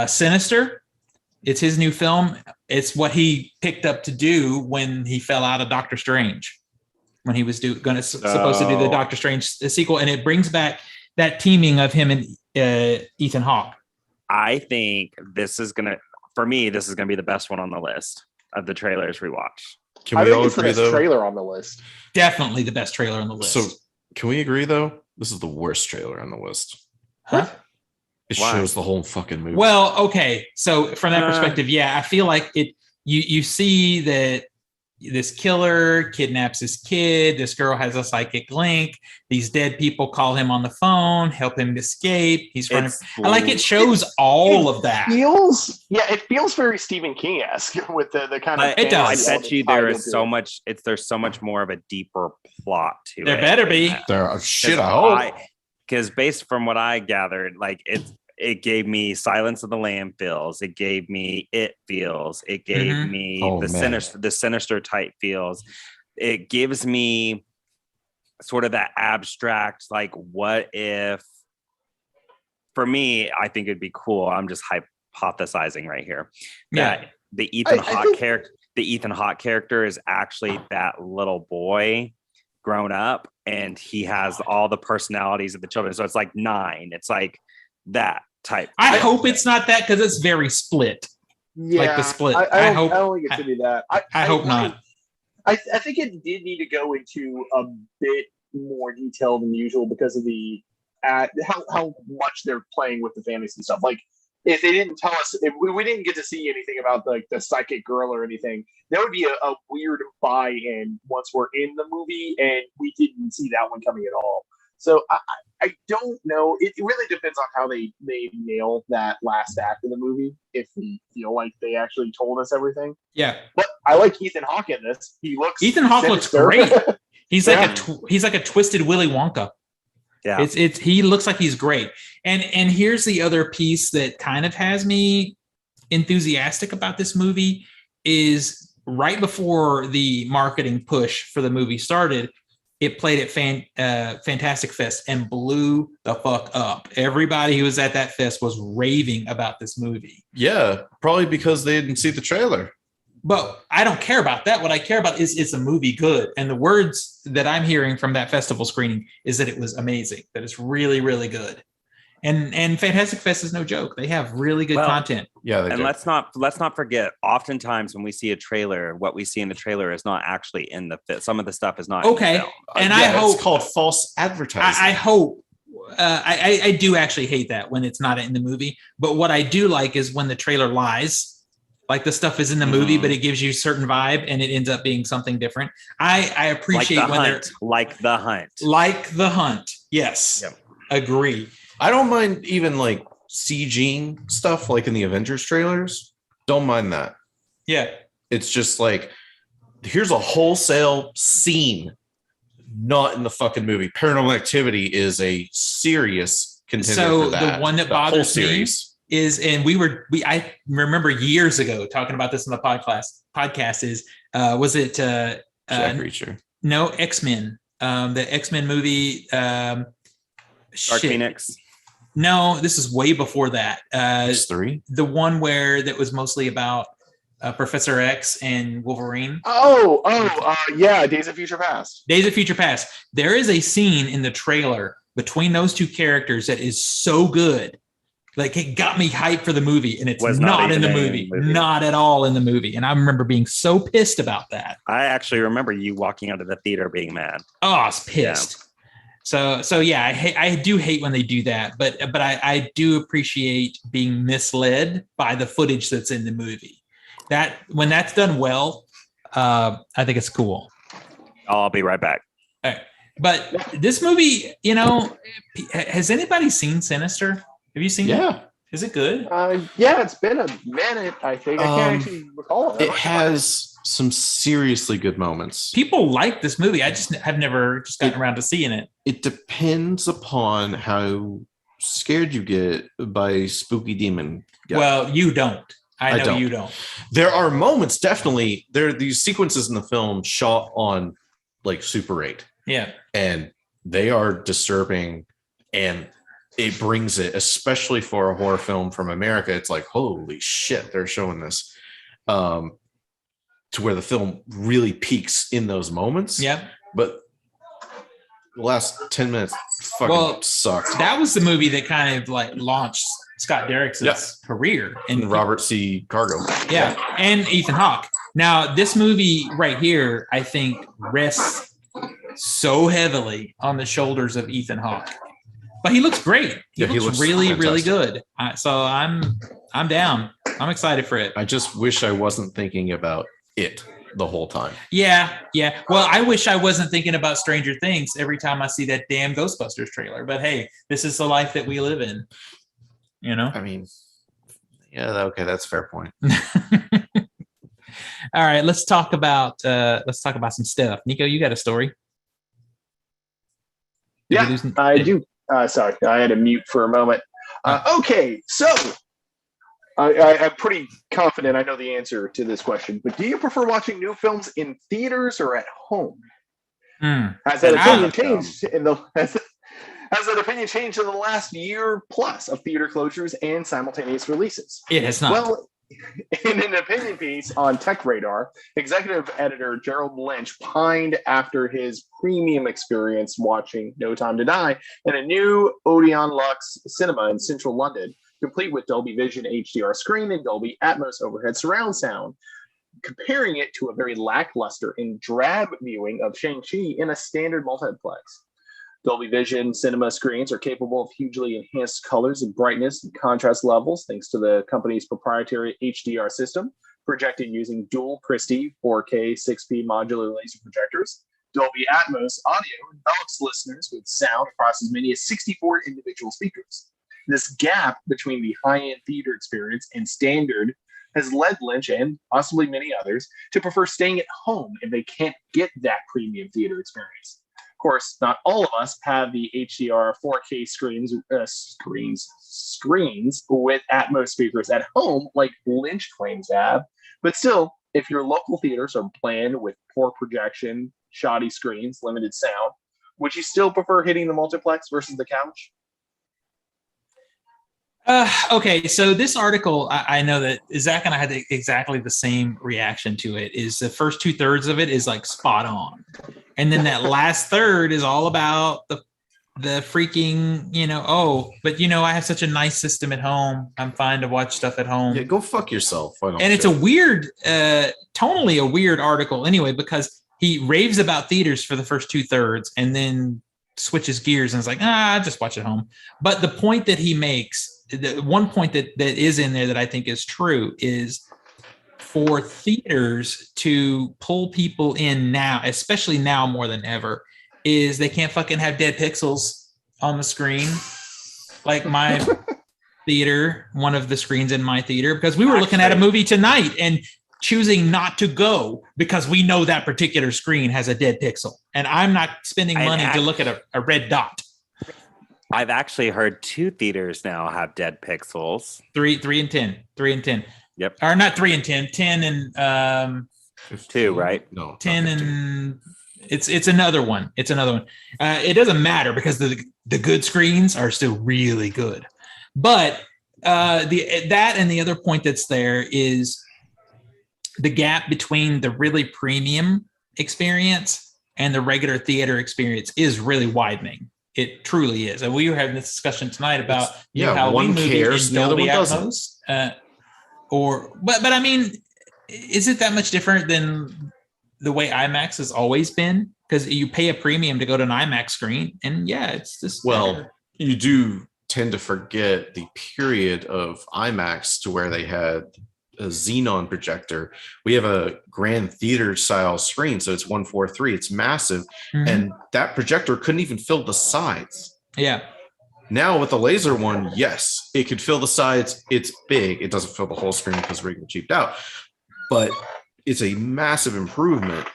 Sinister. It's his new film. It's what he picked up to do when he fell out of Doctor Strange, when he was supposed to do the Doctor Strange sequel, and it brings back that teaming of him and Ethan Hawke. I think this is gonna be the best one on the list of the trailers we watched. Can we all agree, though? Trailer on the list. Definitely the best trailer on the list. So can we agree though? This is the worst trailer on the list. Huh? It shows the whole fucking movie. Well, okay. So from that perspective, I feel like it. You see that this killer kidnaps this kid. This girl has a psychic link. These dead people call him on the phone, help him escape. He's running. I like it shows all of that. It feels very Stephen King-esque with the kind of. It does. I bet you there is so much. There's so much more of a deeper plot to it. There better be. There are shit. I hope. Because based from what I gathered, it gave me Silence of the Lamb feels. It gave me It feels. It gave me the sinister type feels. It gives me sort of that abstract, what if? For me, I think it'd be cool. I'm just hypothesizing right here. That the Ethan Hawke character is actually that little boy grown up, and he has all the personalities of the children. So it's like 9. It's like that type. I hope it's not that, because it's very Split. Yeah, like the Split. I don't think it should be that. I hope not. I think it did need to go into a bit more detail than usual because of how much they're playing with the fantasy stuff. Like, if they didn't tell us, if we didn't get to see anything about the psychic girl or anything, that would be a weird buy-in once we're in the movie, and we didn't see that one coming at all. So I don't know. It really depends on how they nail that last act of the movie. If we feel like they actually told us everything. Yeah. But I like Ethan Hawke in this. He looks Ethan Hawke looks great. He's like he's like a twisted Willy Wonka. Yeah. It's he looks like he's great. And here's the other piece that kind of has me enthusiastic about this movie is right before the marketing push for the movie started, it played at Fantastic Fest and blew the fuck up. Everybody who was at that fest was raving about this movie. Yeah, probably because they didn't see the trailer. But I don't care about that. What I care about is a movie good. And the words that I'm hearing from that festival screening is that it was amazing, that it's really, really good. And Fantastic Fest is no joke. They have really good content. Yeah, and let's not forget. Oftentimes, when we see a trailer, what we see in the trailer is not actually in the film. Some of the stuff is not. Okay, in the film. And I hope it's called false advertising. I hope. I do actually hate that when it's not in the movie. But what I do like is when the trailer lies, like the stuff is in the movie, but it gives you a certain vibe, and it ends up being something different. I appreciate like when they're like the hunt. Like the hunt. Yes, agree. I don't mind even like CGing stuff like in the Avengers trailers. Don't mind that. Yeah. It's just like, here's a wholesale scene, not in the fucking movie. Paranormal Activity is a serious contender for that. The one that bothers me is, and I remember years ago talking about this in the podcast is, was it Jack Reacher? No, X-Men. The X-Men movie. Dark Phoenix. No, this is way before that. X3? The one that was mostly about Professor X and Wolverine. Yeah, Days of Future Past. Days of Future Past. There is a scene in the trailer between those two characters that is so good. Like, it got me hyped for the movie, and it's not in the movie. Not at all in the movie. And I remember being so pissed about that. I actually remember you walking out of the theater being mad. Oh, I was pissed. Yeah. So yeah, I do hate when they do that, but I do appreciate being misled by the footage that's in the movie. That when that's done well, I think it's cool. I'll be right back. All right. But this movie, has anybody seen Sinister? Have you seen it? Is it good? Yeah, it's been a minute, I think. I can't actually recall it. It has some seriously good moments. People like this movie. I just have never gotten around to seeing it. It depends upon how scared you get by spooky demon guy. Well, you don't. I know you don't. There are moments, definitely. There are these sequences in the film shot on like Super 8. Yeah. And they are disturbing, and it brings it, especially for a horror film from America. It's like, holy shit, they're showing this. To where the film really peaks in those moments. Yeah. But the last 10 minutes fucking sucked. That was the movie that kind of like launched Scott Derrickson's career. And Robert C. Cargo. Yeah. And Ethan Hawke. Now, this movie right here, I think, rests so heavily on the shoulders of Ethan Hawke. But he looks great. He looks really, fantastic. Really good. So I'm down. I'm excited for it. I just wish I wasn't thinking about it the whole time. Yeah. Well, I wish I wasn't thinking about Stranger Things every time I see that damn Ghostbusters trailer. But hey, this is the life that we live in. I mean, yeah, okay, that's a fair point. All right, let's talk about some stuff. Nico, you got a story? I do. Sorry, I had to mute for a moment. Okay, so I'm pretty confident I know the answer to this question, but do you prefer watching new films in theaters or at home? Has that opinion changed in the last year plus of theater closures and simultaneous releases? It has not. Well, in an opinion piece on Tech Radar, executive editor Gerald Lynch pined after his premium experience watching No Time to Die in a new Odeon Lux cinema in central London, complete with Dolby Vision HDR screen and Dolby Atmos overhead surround sound, comparing it to a very lackluster and drab viewing of Shang-Chi in a standard multiplex. Dolby Vision cinema screens are capable of hugely enhanced colors and brightness and contrast levels thanks to the company's proprietary HDR system, projecting using dual Christie 4K 6P modular laser projectors, Dolby Atmos audio, and envelops listeners with sound across as many as 64 individual speakers. This gap between the high-end theater experience and standard has led Lynch and possibly many others to prefer staying at home if they can't get that premium theater experience. Of course, not all of us have the HDR 4K screens with Atmos speakers at home like Lynch claims to have, but still, if your local theaters are planned with poor projection, shoddy screens, limited sound, would you still prefer hitting the multiplex versus the couch? Okay, so this article, I know that Zach and I had exactly the same reaction to it. Is the first 2/3 of it is like spot on, and then that last third is all about the freaking, but I have such a nice system at home. I'm fine to watch stuff at home. Yeah, go fuck yourself. And it's a weird, tonally a weird article anyway, because he raves about theaters for the first 2/3 and then switches gears and is like, just watch at home. But the point that he makes, the one point that is in there that I think is true is for theaters to pull people in now, especially now more than ever, is they can't fucking have dead pixels on the screen. Like my theater, one of the screens in my theater, because we were looking at a movie tonight and choosing not to go because we know that particular screen has a dead pixel. And I'm not spending money to look at a red dot. I've actually heard 2 theaters now have dead pixels. 3 and 10. 3 and 10. Yep. Or not 3 and 10. 10 and 2, right? No. 10 and it's another one. It's another one. It doesn't matter because the good screens are still really good. But that and the other point that's there is the gap between the really premium experience and the regular theater experience is really widening. It truly is. And we were having this discussion tonight about how one we cares, in the other Dolby one doesn't. Atmos. But I mean, is it that much different than the way IMAX has always been? Because you pay a premium to go to an IMAX screen, and it's just you do tend to forget the period of IMAX to where they had a xenon projector. We have a grand theater style screen, so it's 143. It's massive, and that projector couldn't even fill the sides. Yeah. Now with the laser one, yes, it could fill the sides. It's big. It doesn't fill the whole screen because we're cheaped out, but it's a massive improvement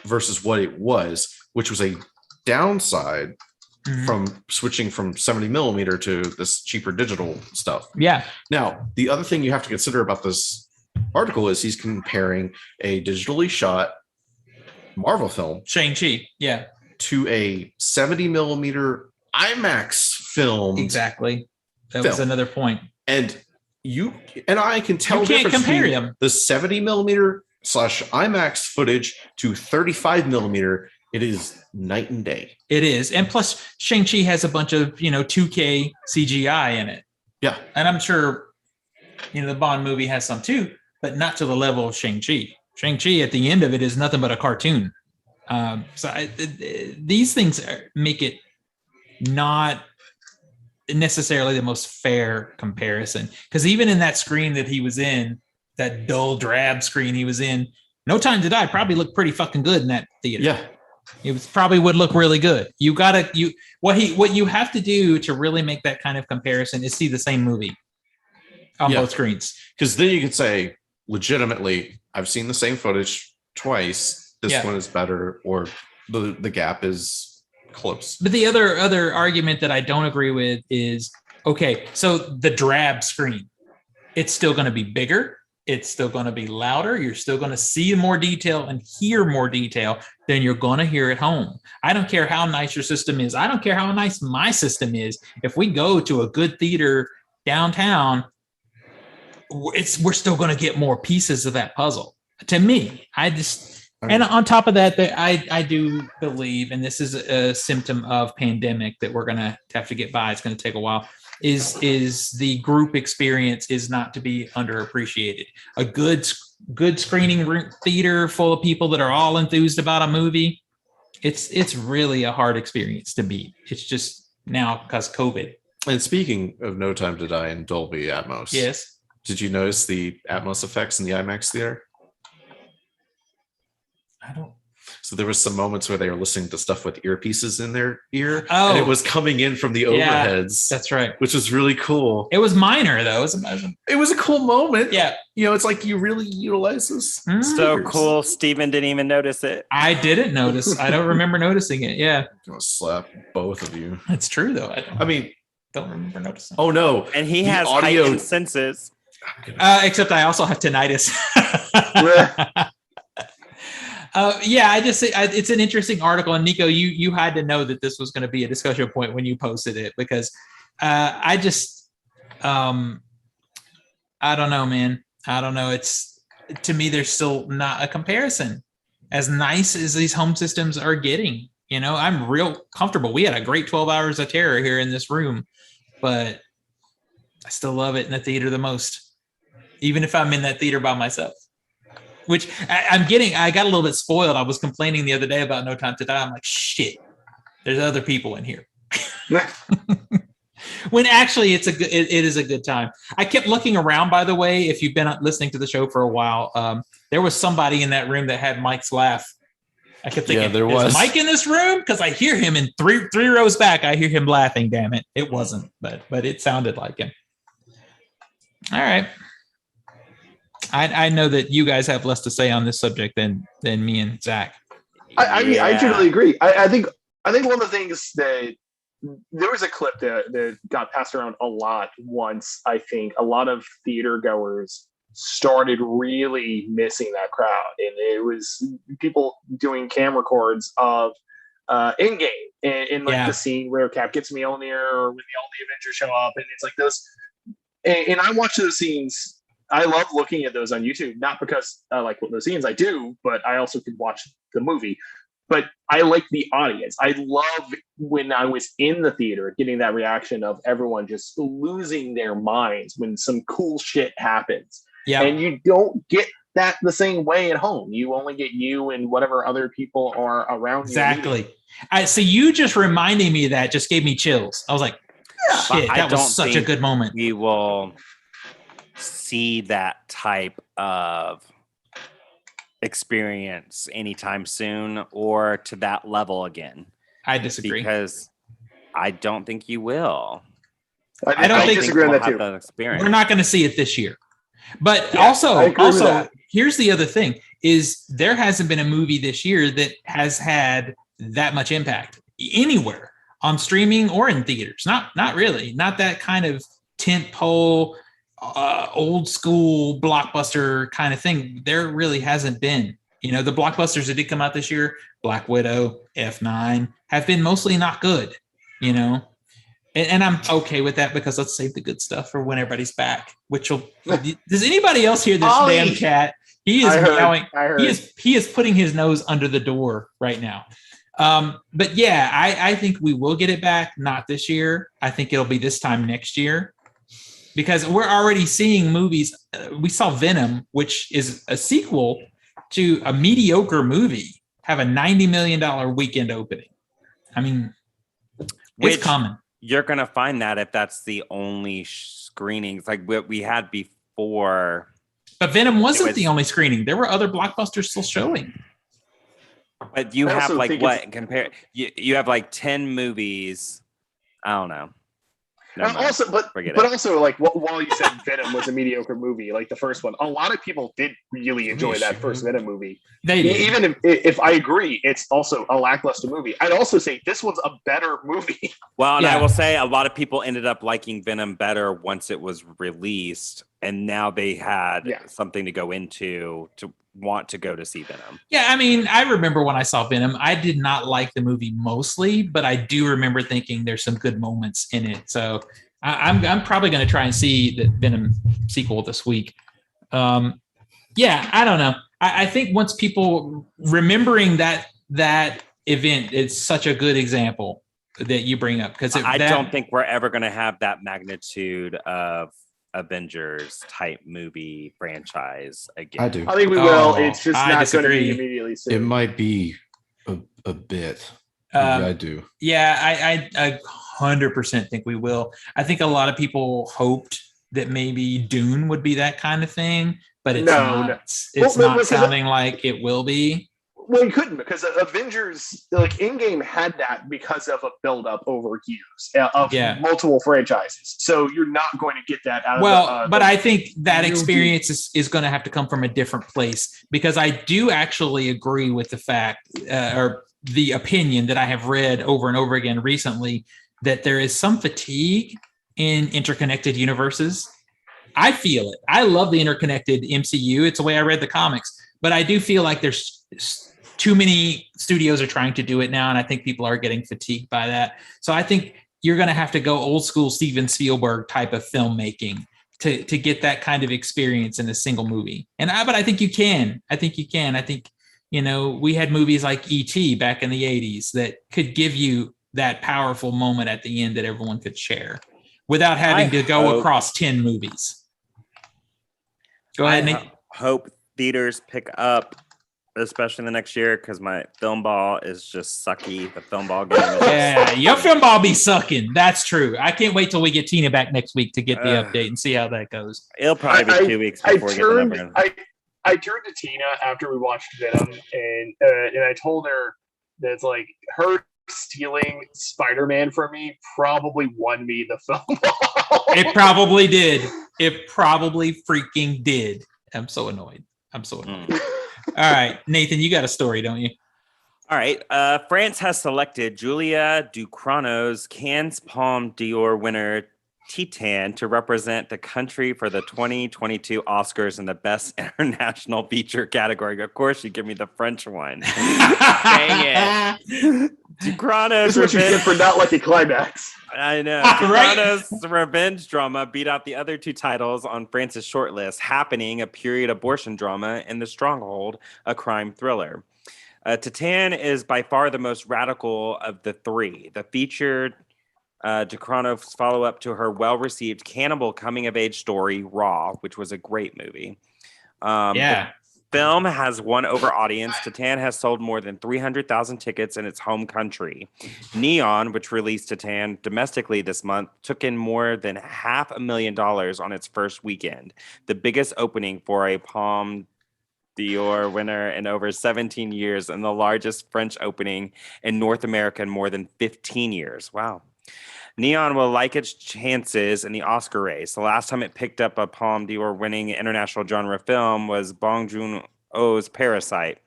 versus what it was, which was a downside from switching from 70 millimeter to this cheaper digital stuff. Yeah. Now, the other thing you have to consider about this article is he's comparing a digitally shot Marvel film, Shang-Chi, to a 70 millimeter IMAX film. Exactly. That was another point. And you and I can tell you can't compare them. The 70 millimeter / IMAX footage to 35 millimeter. It is night and day. It is. And plus Shang-Chi has a bunch of, 2K CGI in it. Yeah. And I'm sure, the Bond movie has some too, but not to the level of Shang-Chi. Shang-Chi at the end of it is nothing but a cartoon. These things make it not necessarily the most fair comparison. Because even in that screen that he was in, that dull drab screen he was in, No Time to Die probably looked pretty fucking good in that theater. Yeah. It probably would look really good. What you have to do to really make that kind of comparison is see the same movie on both screens. Because then you can say legitimately, I've seen the same footage twice. This one is better, or the gap is close. But the other argument that I don't agree with is, okay, so the drab screen, it's still going to be bigger. It's still going to be louder. You're still going to see more detail and hear more detail than you're going to hear at home. I don't care how nice your system is. I don't care how nice my system is. If we go to a good theater downtown, we're still going to get more pieces of that puzzle. To me, and on top of that, I do believe, and this is a symptom of pandemic that we're going to have to get by. It's going to take a while. Is the group experience is not to be underappreciated. A good screening theater full of people that are all enthused about a movie, it's really a hard experience to beat. It's just now because COVID. And speaking of No Time to Die in Dolby Atmos, yes, did you notice the Atmos effects in the IMAX theater? I don't. So there was some moments where they were listening to stuff with earpieces in their ear, Oh. and it was coming in from the Yeah, overheads. That's right. Which was really cool. It was minor though. It was a cool moment. Yeah. You know, it's like you really utilize this. So cool. Steven didn't even notice it. I didn't notice. I don't remember noticing it. Yeah. I'm gonna slap both of you. That's true though. I mean, don't remember noticing. oh no. And he The has audio- heightened senses. Except I also have tinnitus. Yeah, it's an interesting article. And Nico, you had to know that this was going to be a discussion point when you posted it, because I don't know, man. I don't know. It's, to me, there's still not a comparison. As nice as these home systems are getting, you know, I'm real comfortable. We had a great 12 hours of terror here in this room, but I still love it in the theater the most, even if I'm in that theater by myself. Which I got a little bit spoiled. I was complaining the other day about No Time to Die. I'm like, shit, there's other people in here. When actually it is a good time. I kept looking around, by the way, if you've been listening to the show for a while, there was somebody in that room that had Mike's laugh. I kept thinking, there was Mike in this room? Because I hear him in three rows back. I hear him laughing, damn it. It wasn't, but it sounded like him. All right. I know that you guys have less to say on this subject than me and Zach. I mean, I totally agree. I think one of the things that there was a clip that got passed around a lot once. I think a lot of theater goers started really missing that crowd, and it was people doing cam records of in game in like the scene where Cap gets Mjolnir or when all the Avengers show up, and it's like those. And I watch those scenes. I love looking at those on YouTube, not because I like those scenes, I do, but I also could watch the movie. But I like the audience. I love when I was in the theater getting that reaction of everyone just losing their minds when some cool shit happens. Yeah. And you don't get that the same way at home. You only get you and whatever other people are around you. Exactly. So you just reminding me of that just gave me chills. I was like, shit, that was such a good moment. We will see that type of experience anytime soon or to that level again. I disagree. Because I don't think you will. I don't disagree on that too. That experience. We're not going to see it this year. But also here's the other thing is there hasn't been a movie this year that has had that much impact anywhere on streaming or in theaters. Not really. Not that kind of tentpole old school blockbuster kind of thing. There really hasn't been. You know, the blockbusters that did come out this year, Black Widow, F9, have been mostly not good, you know. And I'm okay with that because let's save the good stuff for when everybody's back. Does anybody else hear this damn cat? He is meowing. He is putting his nose under the door right now. But yeah, I think we will get it back. Not this year. I think it'll be this time next year. Because we're already seeing movies. We saw Venom, which is a sequel to a mediocre movie, have a $90 million weekend opening. I mean, it's common. You're going to find that if that's the only screenings like what we had before. But Venom wasn't the only screening. There were other blockbusters still showing. But you have like what? Compare. You have like 10 movies. I don't know. Also, like while you said Venom was a mediocre movie, like the first one, a lot of people did really enjoy that first Venom movie. They did. Even if I agree, it's also a lackluster movie. I'd also say this one's a better movie. Well, and I will say a lot of people ended up liking Venom better once it was released, and now they had something to go into to want to go to see Venom. Yeah, I mean, I remember when I saw Venom, I did not like the movie mostly, but I do remember thinking there's some good moments in it. So I'm probably going to try and see the Venom sequel this week. Yeah, I don't know. I think once people remembering that event, it's such a good example that you bring up because I don't think we're ever going to have that magnitude of Avengers type movie franchise again. I do. I think we will. It's just not going to be immediately soon. It might be a bit. I do. Yeah, I 100% think we will. I think a lot of people hoped that maybe Dune would be that kind of thing, but it's not. It's not sounding like it will be. Well, you couldn't because Avengers, like Endgame, had that because of a build-up over years of multiple franchises. So you're not going to get that out of but I think that new experience is going to have to come from a different place, because I do actually agree with the fact or the opinion that I have read over and over again recently that there is some fatigue in interconnected universes. I feel it. I love the interconnected MCU. It's the way I read the comics, but I do feel like there's too many studios are trying to do it now, and I think people are getting fatigued by that. So I think you're going to have to go old school Steven Spielberg type of filmmaking to get that kind of experience in a single movie. But I think you can. I think, we had movies like E.T. back in the 80s that could give you that powerful moment at the end that everyone could share without having to go across 10 movies. Go ahead, Nate. Hope theaters pick up, especially the next year, because my film ball is just sucky. The film ball game is your film ball be sucking. That's true. I can't wait till we get Tina back next week to get the update and see how that goes. It'll probably be 2 weeks before we get the number. I turned to Tina after we watched Venom, and I told her that it's like her stealing Spider-Man from me probably won me the film ball. It probably did. It probably freaking did. I'm so annoyed. All right, Nathan, you got a story, don't you? All right. France has selected Julia Ducrano's Cannes Palme d'Or winner Titan to represent the country for the 2022 Oscars in the Best International Feature category. Of course, you give me the French one. Dang it. Ducrano's This is what you get for not liking climax. I know. Ducrano's revenge drama beat out the other 2 titles on France's shortlist, Happening, a period abortion drama, and The Stronghold, a crime thriller. Titan is by far the most radical of the 3. The featured Ducrano's follow-up to her well-received cannibal coming-of-age story, Raw, which was a great movie. The film has won over audience. Titan has sold more than 300,000 tickets in its home country. Neon, which released Titan domestically this month, took in more than $500,000 on its first weekend, the biggest opening for a Palme d'Or winner in over 17 years and the largest French opening in North America in more than 15 years. Wow. Neon will like its chances in the Oscar race. The last time it picked up a Palme d'Or winning international genre film was Bong Joon-ho's Parasite,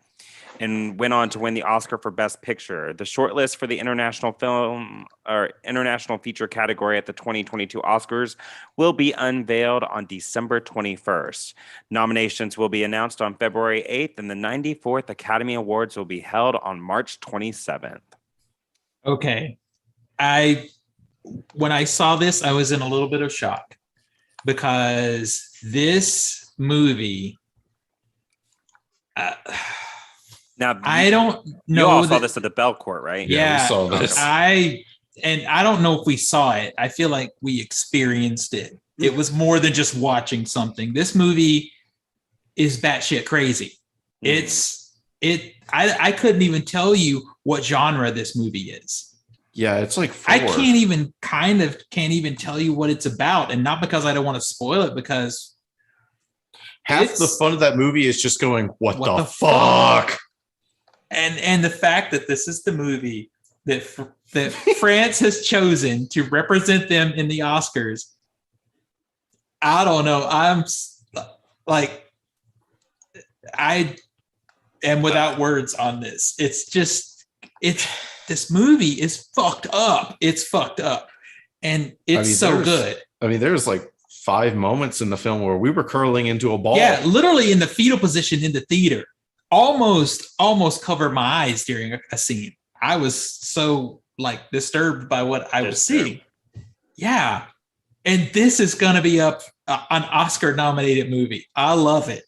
and went on to win the Oscar for Best Picture. The shortlist for the international film or international feature category at the 2022 Oscars will be unveiled on December 21st. Nominations will be announced on February 8th, and the 94th Academy Awards will be held on March 27th. Okay. When I saw this, I was in a little bit of shock because this movie. Now, I don't know. You all saw this at the Bell Court, right? Yeah, we saw this. I don't know if we saw it. I feel like we experienced it. It was more than just watching something. This movie is batshit crazy. I couldn't even tell you what genre this movie is. Yeah, it's like 4. I can't even tell you what it's about, and not because I don't want to spoil it, because half the fun of that movie is just going, what the fuck? And the fact that this is the movie that France has chosen to represent them in the Oscars. I don't know. I'm like, I am without words on this. This movie is fucked up. It's fucked up. And it's good. I mean, there's like 5 moments in the film where we were curling into a ball. Yeah, literally in the fetal position in the theater. Almost covered my eyes during a scene. I was so disturbed by what I was seeing. Yeah. And this is going to be an Oscar nominated movie. I love it.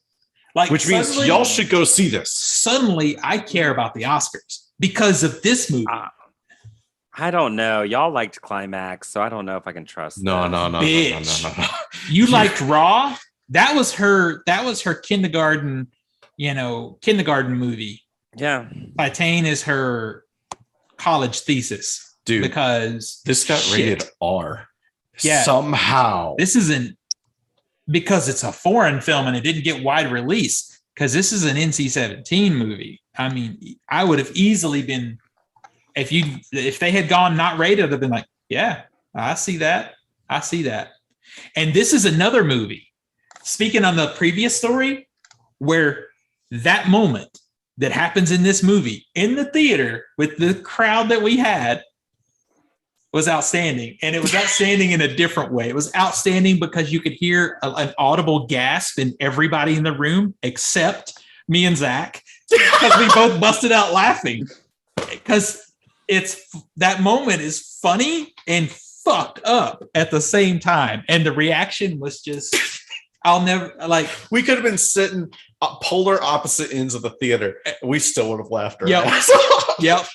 Which means y'all should go see this. Suddenly I care about the Oscars because of this movie. I don't know. Y'all liked Climax, so I don't know if I can trust. No. You liked Raw? That was her kindergarten movie. Yeah. Titan is her college thesis. Dude, because this got rated R. Yeah. Somehow. This isn't because it's a foreign film and it didn't get wide release. because this is an NC-17 movie. I mean, I would have easily been, if they had gone not rated, I'd have been like, yeah, I see that. I see that. And this is another movie, speaking on the previous story, where that moment that happens in this movie in the theater with the crowd that we had was outstanding. And it was outstanding in a different way. It was outstanding because you could hear an audible gasp in everybody in the room except me and Zach, because we both busted out laughing. Because that moment is funny and fucked up at the same time. And the reaction was just, I'll never, like, we could have been sitting polar opposite ends of the theater. We still would have laughed. Yep.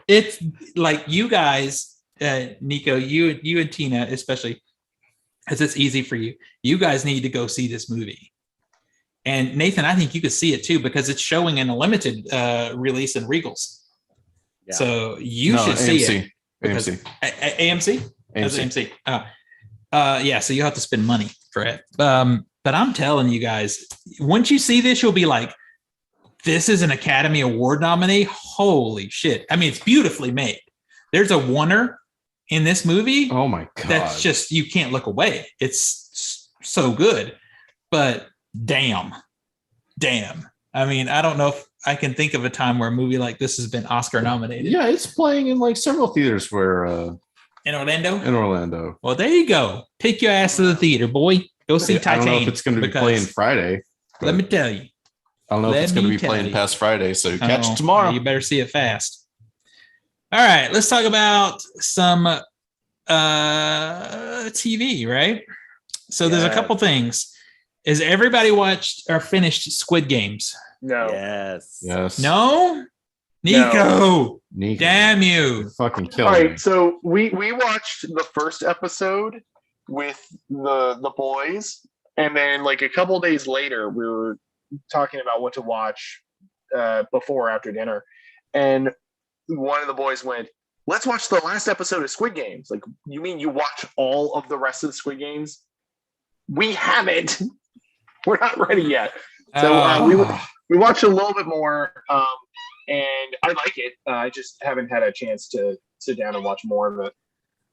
It's like you guys, Nico, you and Tina, especially, because it's easy for you. You guys need to go see this movie. And Nathan, I think you could see it too, because it's showing in a limited release in Regals. Yeah. So you should see it. AMC. AMC? AMC. Yeah, so you have to spend money for it. But I'm telling you guys, once you see this, you'll be like, this is an Academy Award nominee. Holy shit. I mean, it's beautifully made. There's a oneer in this movie. Oh my God. That's just, you can't look away. It's so good. But damn. I mean, I don't know if I can think of a time where a movie like this has been Oscar nominated. Yeah, it's playing in like several theaters where in Orlando? In Orlando. Well, there you go. Take your ass to the theater, boy. Go see Titanic. I don't know if it's going to be playing Friday. Let me tell you. I don't know if it's going to be playing past Friday, so catch it tomorrow. You better see it fast. All right, let's talk about some TV, right? So there's a couple things. Has everybody watched or finished Squid Games? No. Yes. No? Nico. Damn you. You're fucking killing me. All right, me. so we watched the first episode with the boys, and then like a couple days later we were talking about what to watch before or after dinner, and one of the boys went, let's watch the last episode of Squid Games. Like, you mean you watch all of the rest of the Squid Games? We haven't. We're not ready yet. So we watched a little bit more, and I like it. I just haven't had a chance to sit down and watch more of it.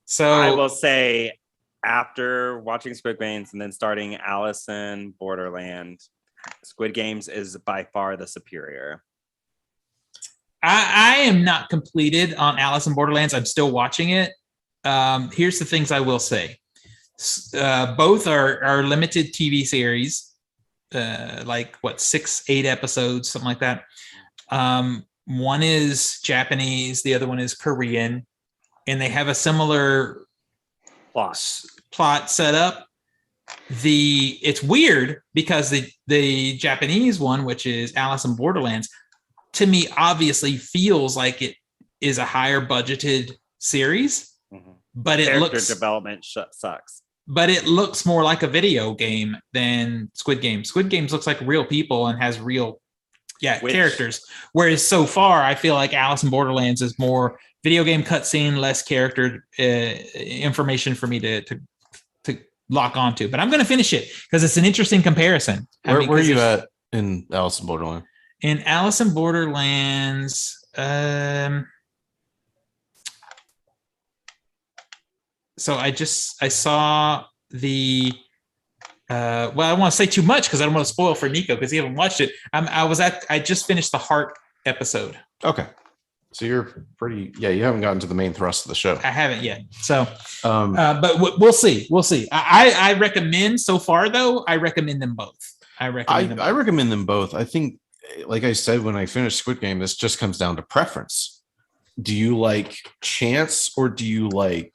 So I will say, after watching Squid Games and then starting Alice in Borderland, Squid Games is by far the superior. I am not completed on Alice in Borderlands. I'm still watching it. Here's the things I will say. Both are limited TV series, like 6-8 episodes, something like that. One is Japanese, the other one is Korean, and they have a similar plot set up. It's weird because the Japanese one, which is Alice in Borderlands, to me obviously feels like it is a higher budgeted series, but it looks development sucks. But it looks more like a video game than Squid Games. Squid Games looks like real people and has real characters. Whereas so far, I feel like Alice in Borderlands is more video game cutscene, less character information for me to lock onto. But I'm going to finish it because it's an interesting comparison. Where are you at in Alice in Borderland? In Alice in Borderlands, so I saw the well, I don't want to say too much because I don't want to spoil for Nico because he hasn't watched it. I just finished the Heart episode. Okay. So you're pretty, you haven't gotten to the main thrust of the show. I haven't yet. So, but we'll see. We'll see. I recommend so far though. I recommend them both. I recommend them both. I think, like I said, when I finished Squid Game, this just comes down to preference. Do you like chance or do you like,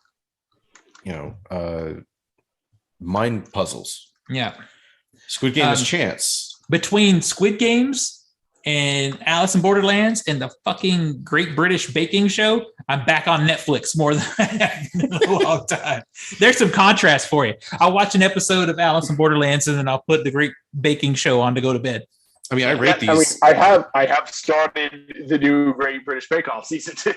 mind puzzles? Yeah. Squid Game is chance. Between Squid Games and Alice in Borderlands and the fucking Great British Baking Show, I'm back on Netflix more than I have in a long time. There's some contrast for you. I'll watch an episode of Alice in Borderlands and then I'll put the Great Baking Show on to go to bed. I mean, I rate these. I have started the new Great British Bake Off season 2.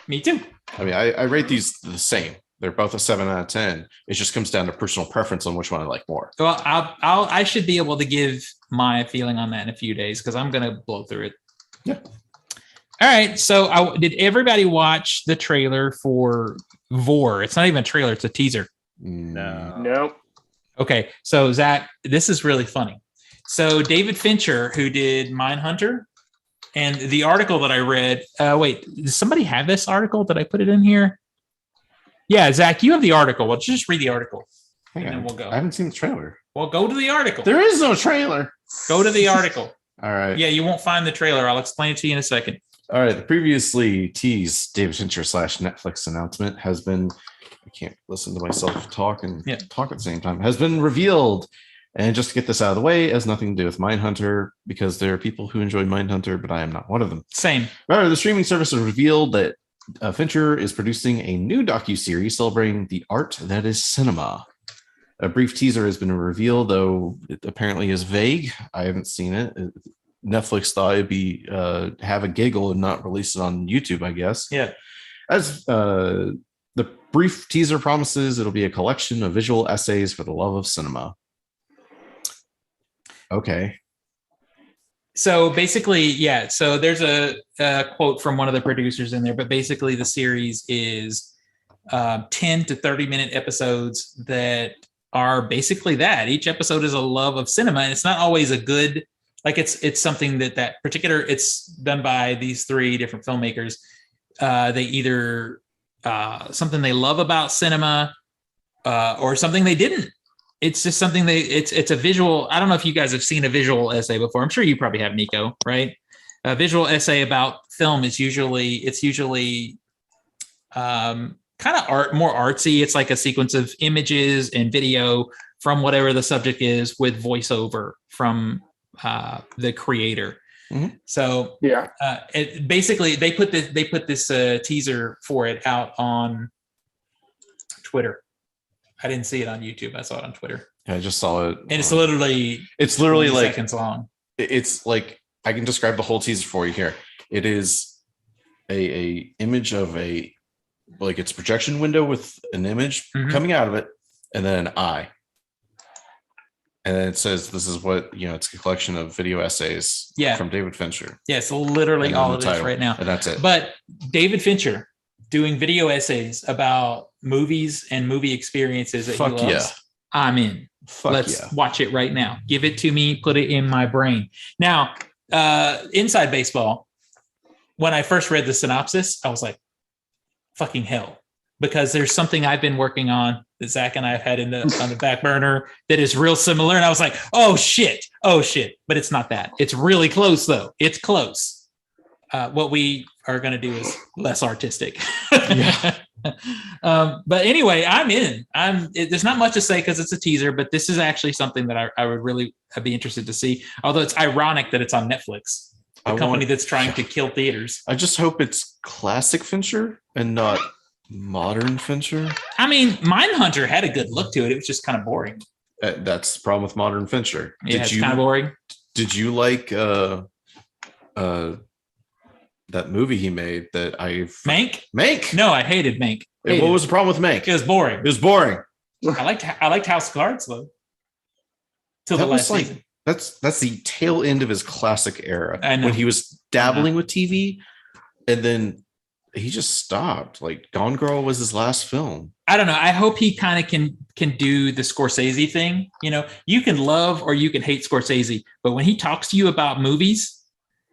Me too. I mean, I rate these the same. They're both a 7 out of 10. It just comes down to personal preference on which one I like more. Well, I should be able to give my feeling on that in a few days because I'm gonna blow through it. Yeah. All right. So did everybody watch the trailer for Vor? It's not even a trailer, it's a teaser. No. Nope. Okay. So Zach, this is really funny. So David Fincher, who did Mindhunter, and the article that I read, wait, does somebody have this article? Did I put it in here? Yeah, Zach, you have the article. Well, just read the article. Hang And on. then we'll go. I haven't seen the trailer. Well, go to the article. There is no trailer. Go to the article. All right. Yeah, you won't find the trailer. I'll explain it to you in a second. All right. The previously teased David Fincher / Netflix announcement has been, I can't listen to myself talk and talk at the same time, has been revealed. And just to get this out of the way, it has nothing to do with Mindhunter because there are people who enjoy Mindhunter, but I am not one of them. Same. Rather, the streaming service has revealed that Fincher is producing a new docuseries celebrating the art that is cinema. A brief teaser has been revealed, though it apparently is vague. I haven't seen it. Netflix thought it'd be have a giggle and not release it on YouTube, I guess. Yeah. As the brief teaser promises, it'll be a collection of visual essays for the love of cinema. Okay. So basically, yeah. So there's a quote from one of the producers in there, but basically the series is 10 to 30-minute episodes that are basically that. Each episode is a love of cinema, and it's not always a good, like it's something that particular, it's done by these 3 different filmmakers. They either something they love about cinema or something they didn't. It's just something it's a visual. I don't know if you guys have seen a visual essay before. I'm sure you probably have, Nico, right? A visual essay about film is usually kind of more artsy. It's like a sequence of images and video from whatever the subject is with voiceover from the creator. Mm-hmm. So yeah, basically they put this teaser for it out on Twitter. I didn't see it on YouTube. I saw it on Twitter. Yeah, I just saw it. And it's literally like seconds long. It's like, I can describe the whole teaser for you here. It is a image of it's projection window with an image coming out of it, and then an eye. And then it says, this is what, it's a collection of video essays from David Fincher. Yeah, it's literally all of this right now. And that's it. But David Fincher doing video essays about movies and movie experiences that he loves. Yeah. I'm in. Let's watch it right now. Give it to me. Put it in my brain. Now, inside baseball, when I first read the synopsis, I was like, fucking hell. Because there's something I've been working on that Zach and I have had on the back burner that is real similar. And I was like, oh shit. But it's not that. It's really close though. It's close. What we are going to do is less artistic. But anyway, I'm in. There's not much to say because it's a teaser, but this is actually something that I would really be interested to see. Although it's ironic that it's on Netflix, a company that's trying to kill theaters. I just hope it's classic Fincher and not modern Fincher. I mean, Mindhunter had a good look to it. It was just kind of boring. That's the problem with modern Fincher. Yeah, it's kind of boring. Did you like that movie he made that Mank? Mank? No, I hated Mank. What was the problem with Mank? It was boring. It was boring. I liked House of Cards though. Till the last season. That's the tail end of his classic era. I know. When he was dabbling with TV, and then he just stopped. Like Gone Girl was his last film. I don't know. I hope he kind of can do the Scorsese thing. You can love or you can hate Scorsese, but when he talks to you about movies,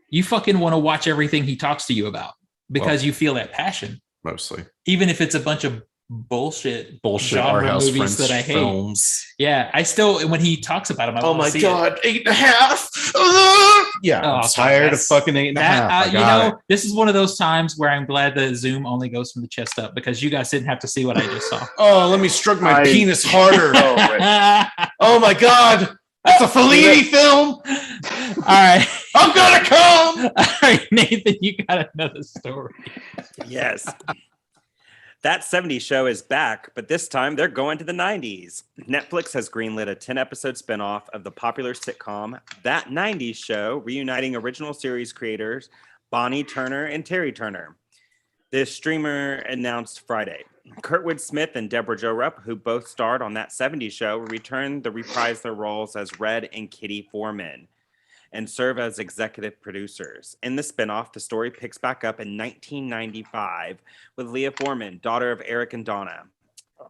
you fucking want to watch everything he talks to you about because you feel that passion. Mostly. Even if it's a bunch of bullshit our house movies that I hate. Films. Yeah, I still, when he talks about them, I want to see God, it. 8.5. Yeah, I'm tired of fucking 8.5. This is one of those times where I'm glad the Zoom only goes from the chest up because you guys didn't have to see what I just saw. Oh, let me stroke my penis harder. Oh my God. That's a Fellini film. All right. I'm gonna come. All right, Nathan, you got another story. Yes. That 70s show is back, but this time they're going to the 90s. Netflix has greenlit a 10-episode spinoff of the popular sitcom That 90s Show, reuniting original series creators Bonnie Turner and Terry Turner. The streamer announced Friday. Kurtwood Smith and Deborah Jo Rupp, who both starred on That 70s Show, returned to reprise their roles as Red and Kitty Foreman and serve as executive producers. In the spinoff, the story picks back up in 1995 with Leah Foreman, daughter of Eric and Donna,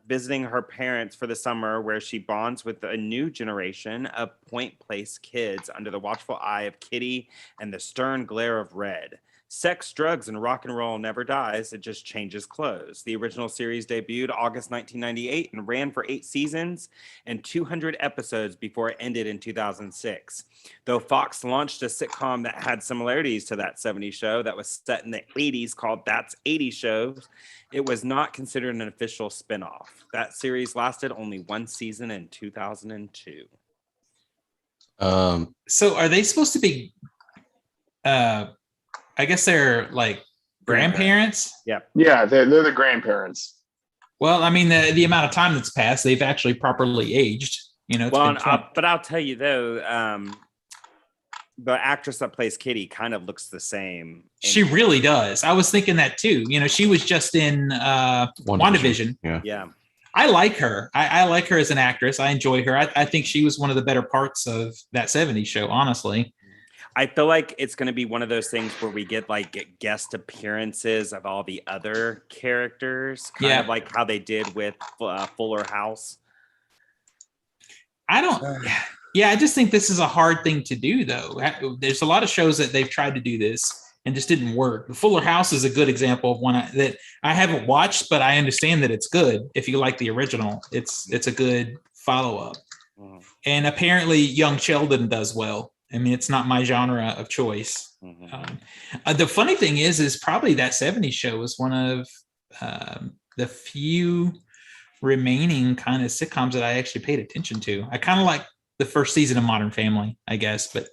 visiting her parents for the summer, where she bonds with a new generation of Point Place kids under the watchful eye of Kitty and the stern glare of Red. Sex, drugs, and rock and roll never dies. It just changes clothes. The original series debuted August 1998 and ran for 8 seasons and 200 episodes before it ended in 2006. Though Fox launched a sitcom that had similarities to That 70s Show that was set in the 80s called That's 80 Shows, it was not considered an official spinoff. That series lasted only 1 season in 2002. So are they supposed to be I guess they're like grandparents? Yeah, they're the grandparents. Well, I mean, the amount of time that's passed, they've actually properly aged. You know, well, but I'll tell you though, the actress that plays Kitty kind of looks the same. She really does. I was thinking that too. You know, she was just in WandaVision. Yeah. I like her. I like her as an actress. I enjoy her. I think she was one of the better parts of That 70s Show, honestly. I feel like it's going to be one of those things where we get guest appearances of all the other characters, kind of like how they did with Fuller House. I just think this is a hard thing to do, though. There's a lot of shows that they've tried to do this and just didn't work. The Fuller House is a good example of one that I haven't watched, but I understand that it's good. If you like the original, it's a good follow-up. Mm-hmm. And apparently Young Sheldon does well. I mean, it's not my genre of choice. Mm-hmm. The funny thing is probably That 70s Show is one of the few remaining kind of sitcoms that I actually paid attention to. I kind of like the first season of Modern Family, I guess, but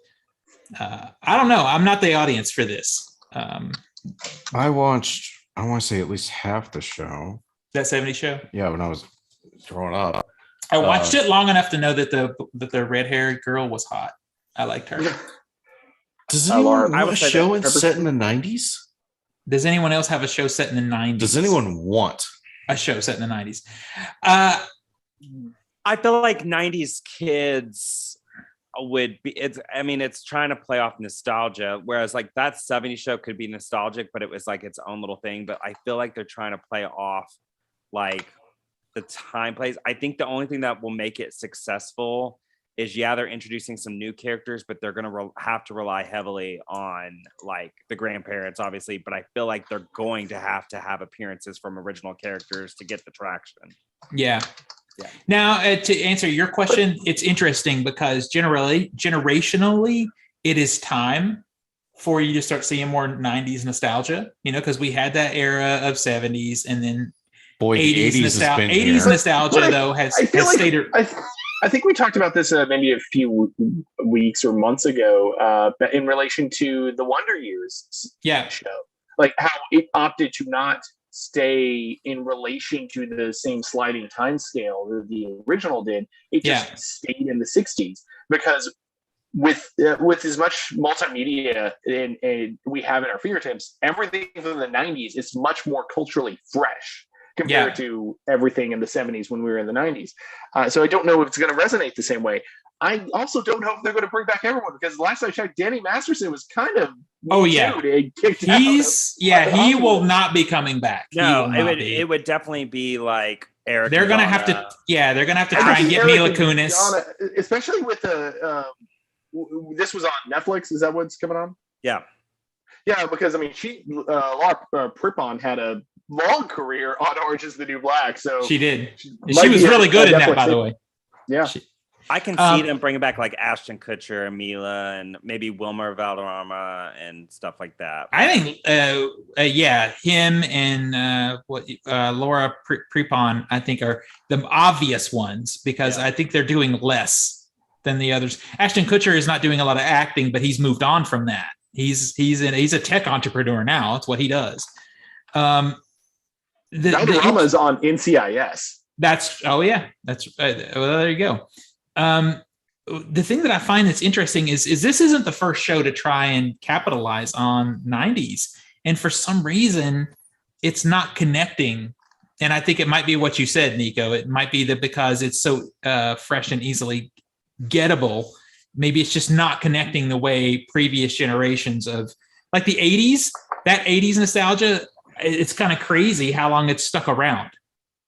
I don't know. I'm not the audience for this. I want to say at least half the show. That 70s Show? Yeah, when I was growing up. I watched it long enough to know that the red-haired girl was hot. I liked her. Does anyone have a show set in the 90s? Does anyone else have a show set in the 90s? Does anyone want a show set in the 90s? I feel like 90s kids would be, it's trying to play off nostalgia, whereas like That 70s Show could be nostalgic, but it was like its own little thing. But I feel like they're trying to play off like the time plays. I think the only thing that will make it successful is they're introducing some new characters, but they're going to have to rely heavily on like the grandparents, obviously. But I feel like they're going to have appearances from original characters to get the traction. Yeah. Now, to answer your question, it's interesting because generationally, it is time for you to start seeing more 90s nostalgia, because we had that era of 70s and then 80s nostalgia. 80s nostalgia, though, has stayed. I think we talked about this maybe a few weeks or months ago in relation to the Wonder Years show, like how it opted to not stay in relation to the same sliding time scale that the original did. It just stayed in the 60s because with as much multimedia and we have in our fingertips, everything from the 90s is much more culturally fresh compared to everything in the 70s when we were in the 90s. So I don't know if it's going to resonate the same way. I also don't know if they're going to bring back everyone because last I checked, Danny Masterson was kind of he will not be coming back. No, it would definitely be like Eric. They're going to have to try and get Mila Kunis, especially with this was on Netflix. Is that what's coming on? Yeah, because Laura Prepon had a long career on Orange is the New Black, so she did. She was really good in that, by the way. Yeah. I can see them bringing back like Ashton Kutcher and Mila and maybe Wilmer Valderrama and stuff like that. I think, him and Laura Prepon, I think are the obvious ones because I think they're doing less than the others. Ashton Kutcher is not doing a lot of acting, but he's moved on from that. He's a tech entrepreneur now. It's what he does. Valderrama is on NCIS. Well, there you go. The thing that I find that's interesting is this isn't the first show to try and capitalize on 90s. And for some reason, it's not connecting. And I think it might be what you said, Nico. It might be that because it's so fresh and easily gettable, maybe it's just not connecting the way previous generations of like the 80s, that 80s nostalgia. It's kind of crazy how long it's stuck around.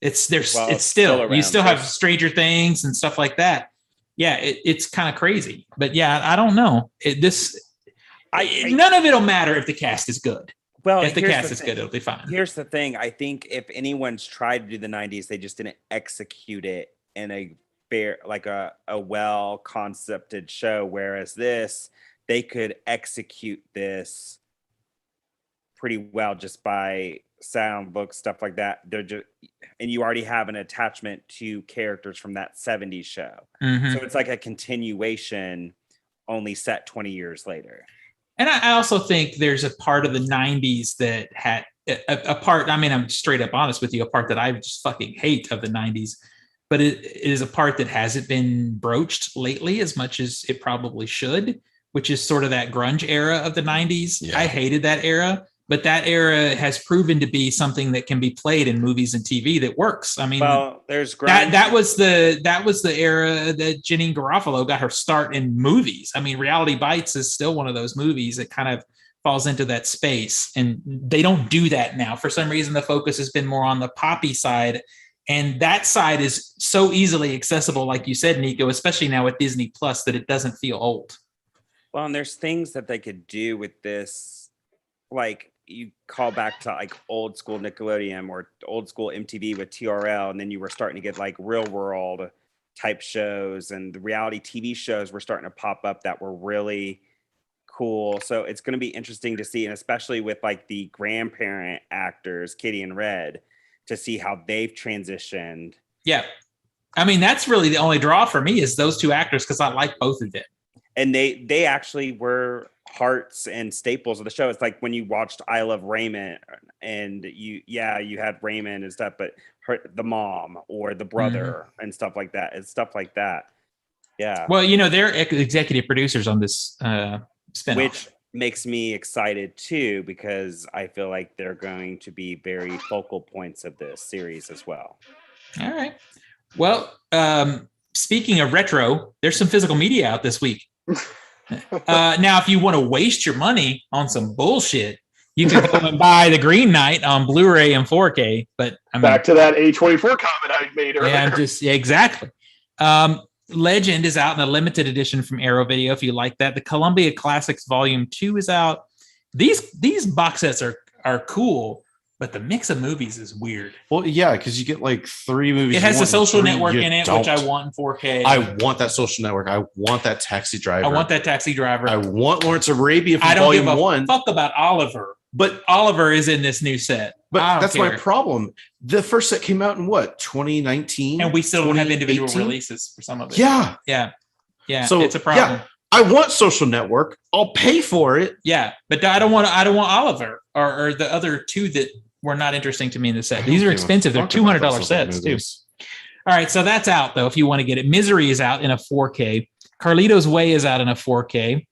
It's still around. You still have Stranger Things and stuff like that. Yeah, it's kind of crazy. But yeah, I don't know. None of it'll matter if the cast is good. Well, if the cast is good, it'll be fine. Here's the thing. I think if anyone's tried to do the 90s, they just didn't execute it in a fair, like a well concepted show. Whereas this, they could execute this pretty well just by sound, books, stuff like that. They're just, and you already have an attachment to characters from that 70s show. Mm-hmm. So it's like a continuation, only set 20 years later. And I also think there's a part of the 90s that had a part, I mean, I'm straight up honest with you, a part that I just fucking hate of the 90s, but it is a part that hasn't been broached lately as much as it probably should, which is sort of that grunge era of the 90s. Yeah. I hated that era, but that era has proven to be something that can be played in movies and TV that works. I mean, well, there's grunge. That was the era that Janine Garofalo got her start in movies. I mean, Reality Bites is still one of those movies that kind of falls into that space, and they don't do that now. For some reason, the focus has been more on the poppy side, and that side is so easily accessible, like you said, Nico, especially now with Disney Plus, that it doesn't feel old. Well, and there's things that they could do with this, like you call back to like old school Nickelodeon or old school MTV with TRL, and then you were starting to get like real world type shows, and the reality TV shows were starting to pop up that were really cool. So it's going to be interesting to see, and especially with like the grandparent actors, Katie and Red, to see how they've transitioned. Yeah. I mean, that's really the only draw for me is those two actors, because I like both of them. And they actually were hearts and staples of the show. It's like when you watched I Love Raymond, and you had Raymond and stuff, but the mom or the brother and stuff like that. It's stuff like that. Yeah. Well, they're executive producers on this spinoff, which makes me excited too, because I feel like they're going to be very focal points of this series as well. All right. Well, speaking of retro, there's some physical media out this week. Now, if you want to waste your money on some bullshit, you can go and buy The Green Knight on Blu-ray and 4K. But I mean, back to that A24 comment I made earlier. Yeah, exactly. Legend is out in a limited edition from Arrow Video. If you like that, the Columbia Classics Volume 2 is out. These box sets are cool, but the mix of movies is weird. Well, yeah, because you get like 3 movies. It has the Social Network in it, which I want in 4K. I want that Social Network. I want that Taxi Driver. I want that Taxi Driver. I want Lawrence of Arabia from I don't Volume give a 1. fuck about Oliver, but Oliver is in this new set. But that's my problem. The first set came out in what, 2019? And we still don't have individual releases for some of it. Yeah. So it's a problem. Yeah, I want Social Network. I'll pay for it. Yeah, but I don't want Oliver or the other 2 that were not interesting to me in the set. These are expensive. They're $200 sets too. All right, so that's out though. If you want to get it, Misery is out in a 4K. Carlito's Way is out in a 4K.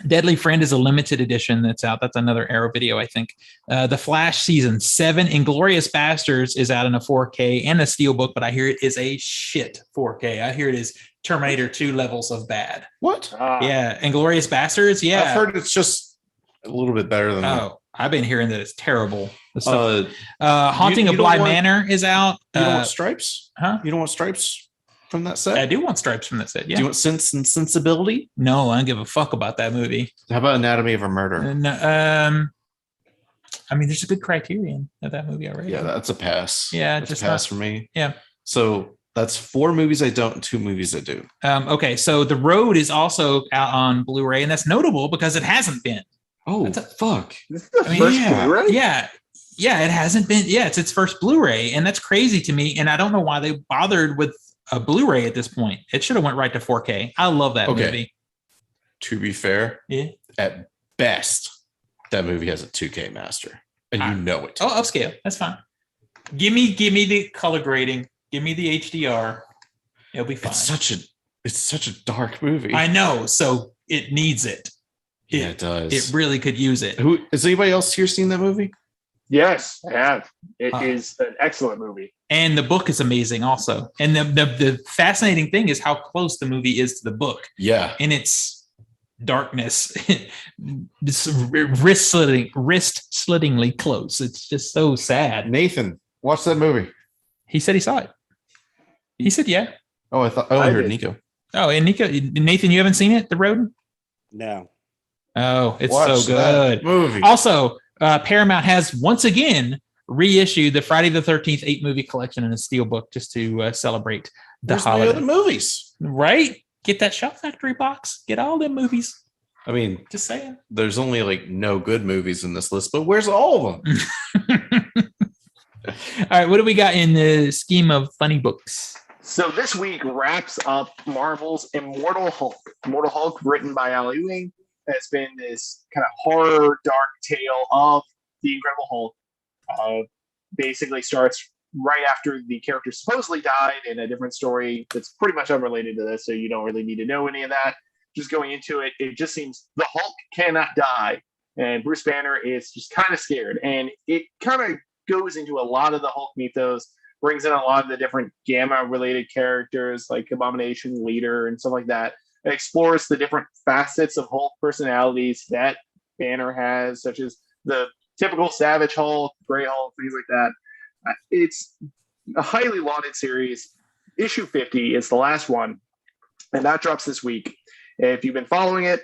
Deadly Friend is a limited edition that's out. That's another Arrow Video, I think. The Flash Season 7. Inglourious Basterds is out in a 4K and a Steelbook, but I hear it is a shit 4K. I hear it is Terminator 2 levels of bad. What? Yeah, Inglourious Basterds. Yeah, I've heard it's just a little bit better than. Oh, I've been hearing that it's terrible. Haunting of Bly Manor is out. You don't want Stripes? Huh? You don't want Stripes from that set? I do want Stripes from that set. Yeah. Do you want Sense and Sensibility? No, I don't give a fuck about that movie. How about Anatomy of a Murder? No, I mean, there's a good Criterion of that movie already. Yeah, that's a pass. Yeah, that's just a pass for me. Yeah. So that's 4 movies I don't, and 2 movies I do. Okay, so The Road is also out on Blu-ray, and that's notable because it hasn't been. Oh, fuck! This is the first Blu-ray? Yeah, it hasn't been. Yeah, it's its first Blu-ray, and that's crazy to me. And I don't know why they bothered with a Blu-ray at this point. It should have went right to 4K. I love that movie. To be fair, yeah, at best, that movie has a 2K master, and you know it. Oh, upscale. That's fine. Give me the color grading. Give me the HDR. It'll be fine. It's such a dark movie. I know, so it needs it. Yeah, it does. It really could use it. Has anybody else here seen that movie? Yes, I have. It Ah. is an excellent movie. And the book is amazing also. And the fascinating thing is how close the movie is to the book. Yeah. In its darkness. It's wrist slittingly close. It's just so sad. Nathan, watch that movie. He said he saw it. He said, yeah. Oh, I thought I only I heard did. Nico. Oh, and Nathan, you haven't seen it, The Road? No. Oh, it's Watch so that good. movie. Also, Paramount has once again reissued the Friday the 13th 8-movie collection in a steelbook just to celebrate the Where's my holiday. other movies? Right? Get that Shop Factory box. Get all them movies. I mean, Just saying. there's only like no good movies in this list, but where's all of them? All right, what do we got in the scheme of funny books? So this week wraps up Marvel's Immortal Hulk. Immortal Hulk, written by Al Ewing, has been this kind of horror, dark tale of the Incredible Hulk. Basically starts right after the character supposedly died in a different story that's pretty much unrelated to this, so you don't really need to know any of that. Just going into it, it just seems the Hulk cannot die, and Bruce Banner is just kind of scared. And it kind of goes into a lot of the Hulk mythos, brings in a lot of the different Gamma-related characters like Abomination, Leader, and stuff like that. It explores the different facets of Hulk personalities that Banner has, such as the typical Savage Hulk, Grey Hulk, things like that. It's a highly lauded series. Issue 50 is the last one, and that drops this week. If you've been following it,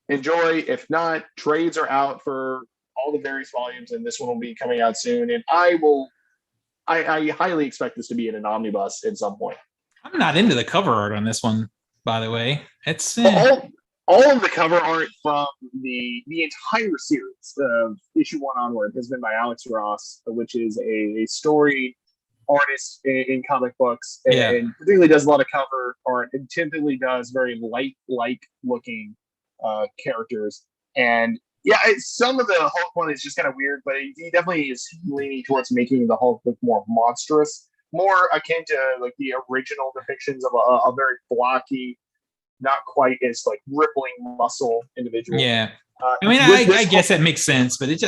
enjoy. If not, trades are out for all the various volumes, and this one will be coming out soon. And I highly expect this to be in an omnibus at some point. I'm not into the cover art on this one, by the way. It's All of the cover art from the entire series of issue 1 onward has been by Alex Ross, which is a story artist in comic books, and particularly does a lot of cover art, and typically does very light looking characters. And yeah, some of the Hulk one is just kind of weird, but he definitely is leaning towards making the Hulk look more monstrous, more akin to like the original depictions of a very blocky, not quite as like rippling muscle individual. Yeah. I mean, I guess that makes sense, but it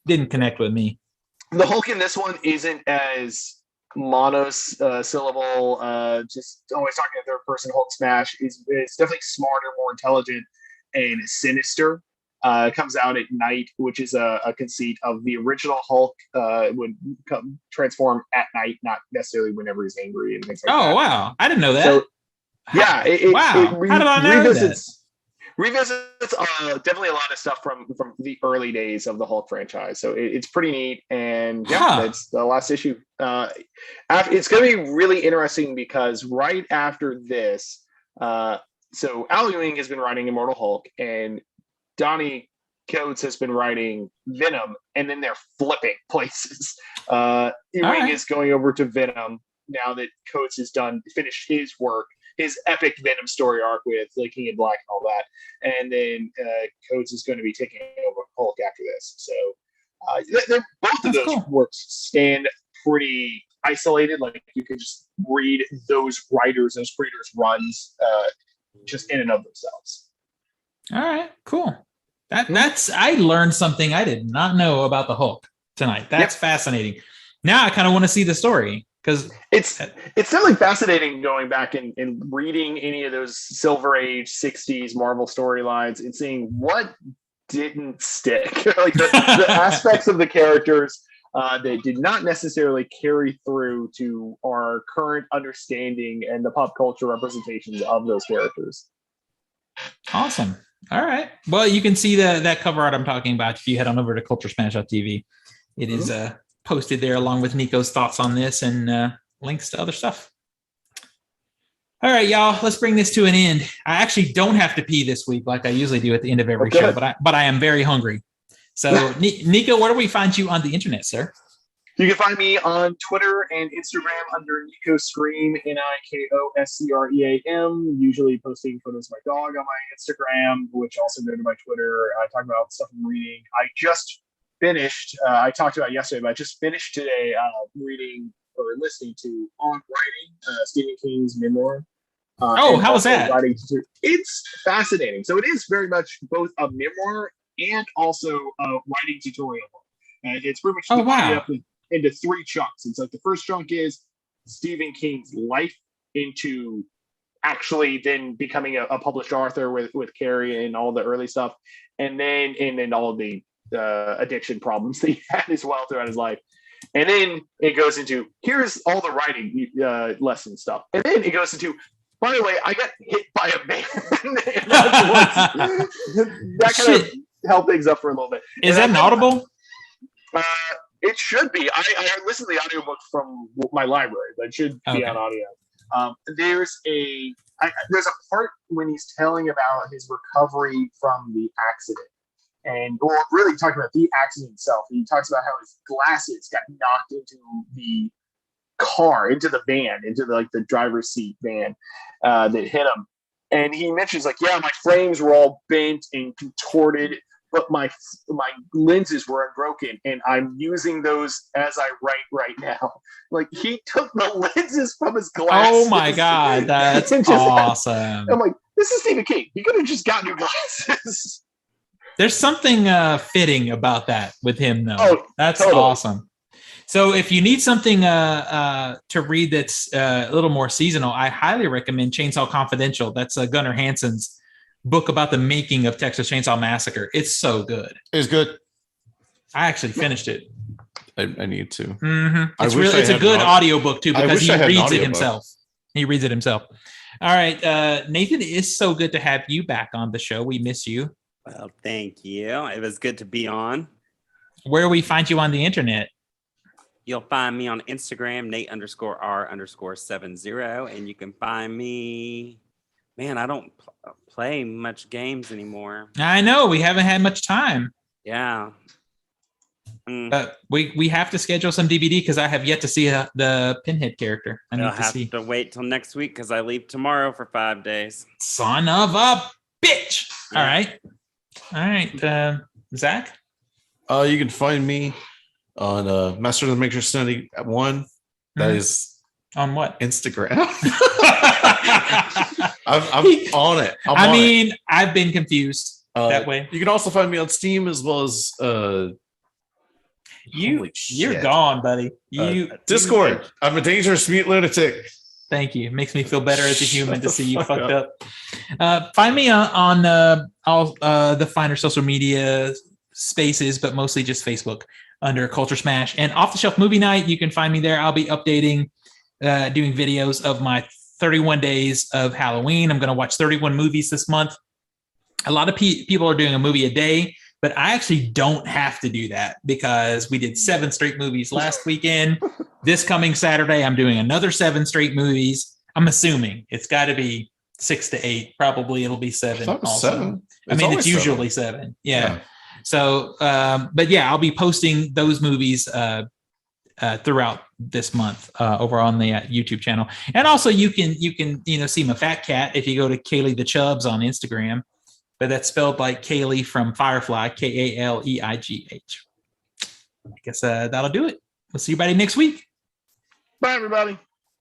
didn't connect with me. The Hulk in this one isn't as monosyllable, just always talking in third person. CultureSmash is definitely smarter, more intelligent, and sinister. It comes out at night, which is a conceit of the original Hulk. Would transform at night, not necessarily whenever he's angry and things like that. Oh, wow. I didn't know that. So, yeah. Wow. How did I know that? Revisits definitely a lot of stuff from the early days of the Hulk franchise. So it's pretty neat. And yeah, that's the last issue. It's going to be really interesting because right after this, so Al Ewing has been writing Immortal Hulk, and Donnie Coates has been writing Venom, and then they're flipping places. Ewing is going over to Venom now that Coates has finished his work, his epic Venom story arc with like King in Black and all that. And then Coates is going to be taking over Hulk after this. So both of those works stand pretty isolated. Like you can just read those writers, those creators' runs just in and of themselves. All right, cool. That's I learned something I did not know about the Hulk tonight. That's fascinating. Now I kind of want to see the story because it's definitely fascinating going back and reading any of those Silver Age 60s Marvel storylines and seeing what didn't stick. Like the aspects of the characters that did not necessarily carry through to our current understanding and the pop culture representations of those characters. Awesome. All right. Well, you can see that cover art I'm talking about if you head on over to CultureSmash.tv. It is posted there along with Nico's thoughts on this and links to other stuff. All right, y'all. Let's bring this to an end. I actually don't have to pee this week like I usually do at the end of every show, but I am very hungry. So, Nico, where do we find you on the internet, sir? You can find me on Twitter and Instagram under Nico Scream, NIKOSCREAM, usually posting photos of my dog on my Instagram, which also go to my Twitter. I talk about stuff I'm reading. I just finished, I talked about yesterday, but I just finished today reading or listening to On Writing, Stephen King's memoir. How was that? It's fascinating. So it is very much both a memoir and also a writing tutorial. It's pretty much Oh, divided wow. up into 3 chunks. It's like the first chunk is Stephen King's life into actually then becoming a published author with Carrie and all the early stuff, and then all the addiction problems that he had as well throughout his life. And then it goes into here's all the writing lesson stuff, and then it goes into, by the way, I got hit by a van. That kind of held things up for a little bit. Is that an Audible? It should be. I listened to the audiobook from my library, but it should be on audio. There's a part when he's telling about his recovery from the accident, and really talking about the accident itself. He talks about how his glasses got knocked into the car, into the van, into the driver's seat van that hit him. And he mentions my frames were all bent and contorted, but my lenses were unbroken, and I'm using those as I write right now. He took the lenses from his glasses. Oh my God, that's awesome. I'm like, this is Stephen King. He could have just got new glasses. There's something fitting about that with him, though. Oh, that's totally awesome. So if you need something to read that's a little more seasonal, I highly recommend Chainsaw Confidential. That's Gunnar Hansen's book about the making of Texas Chainsaw Massacre. It's so good. It's good. I actually finished it. I need to. Mm-hmm. It's it's a good audiobook too, because he reads it himself. He reads it himself. All right. Nathan, it's so good to have you back on the show. We miss you. Well, thank you. It was good to be on. Where do we find you on the internet? You'll find me on Instagram, Nate_R_70. And you can find me, man, I don't play much games anymore. I know we haven't had much time. Yeah. But we have to schedule some DVD because I have yet to see the Pinhead character. I'll have to wait till next week because I leave tomorrow for 5 days. Son of a bitch. Yeah. All right. Zach? You can find me on Master of the Matrix 91. That is on what? Instagram. I'm on it. I've been confused that way. You can also find me on Steam as well as you're gone, buddy. Discord. I'm a dangerous mute lunatic. Thank you. It makes me feel better as a human to see you fucked up. Find me on all the finer social media spaces, but mostly just Facebook under CultureSmash. And Off the Shelf Movie Night, you can find me there. I'll be updating, doing videos of my 31 days of Halloween. I'm going to watch 31 movies this month. A lot of people are doing a movie a day, but I actually don't have to do that because we did 7 straight movies last weekend. This coming Saturday, I'm doing another 7 straight movies. I'm assuming it's got to be 6 to 8. Probably it'll be 7. Also. 7. It's usually 7. Yeah. So, but yeah, I'll be posting those movies throughout this month over on the YouTube channel. And also you can see my fat cat if you go to Kaylee the Chubbs on Instagram. But that's spelled like Kaylee from Firefly, Kaleigh. I guess that'll do it. We'll see everybody next week. Bye, everybody.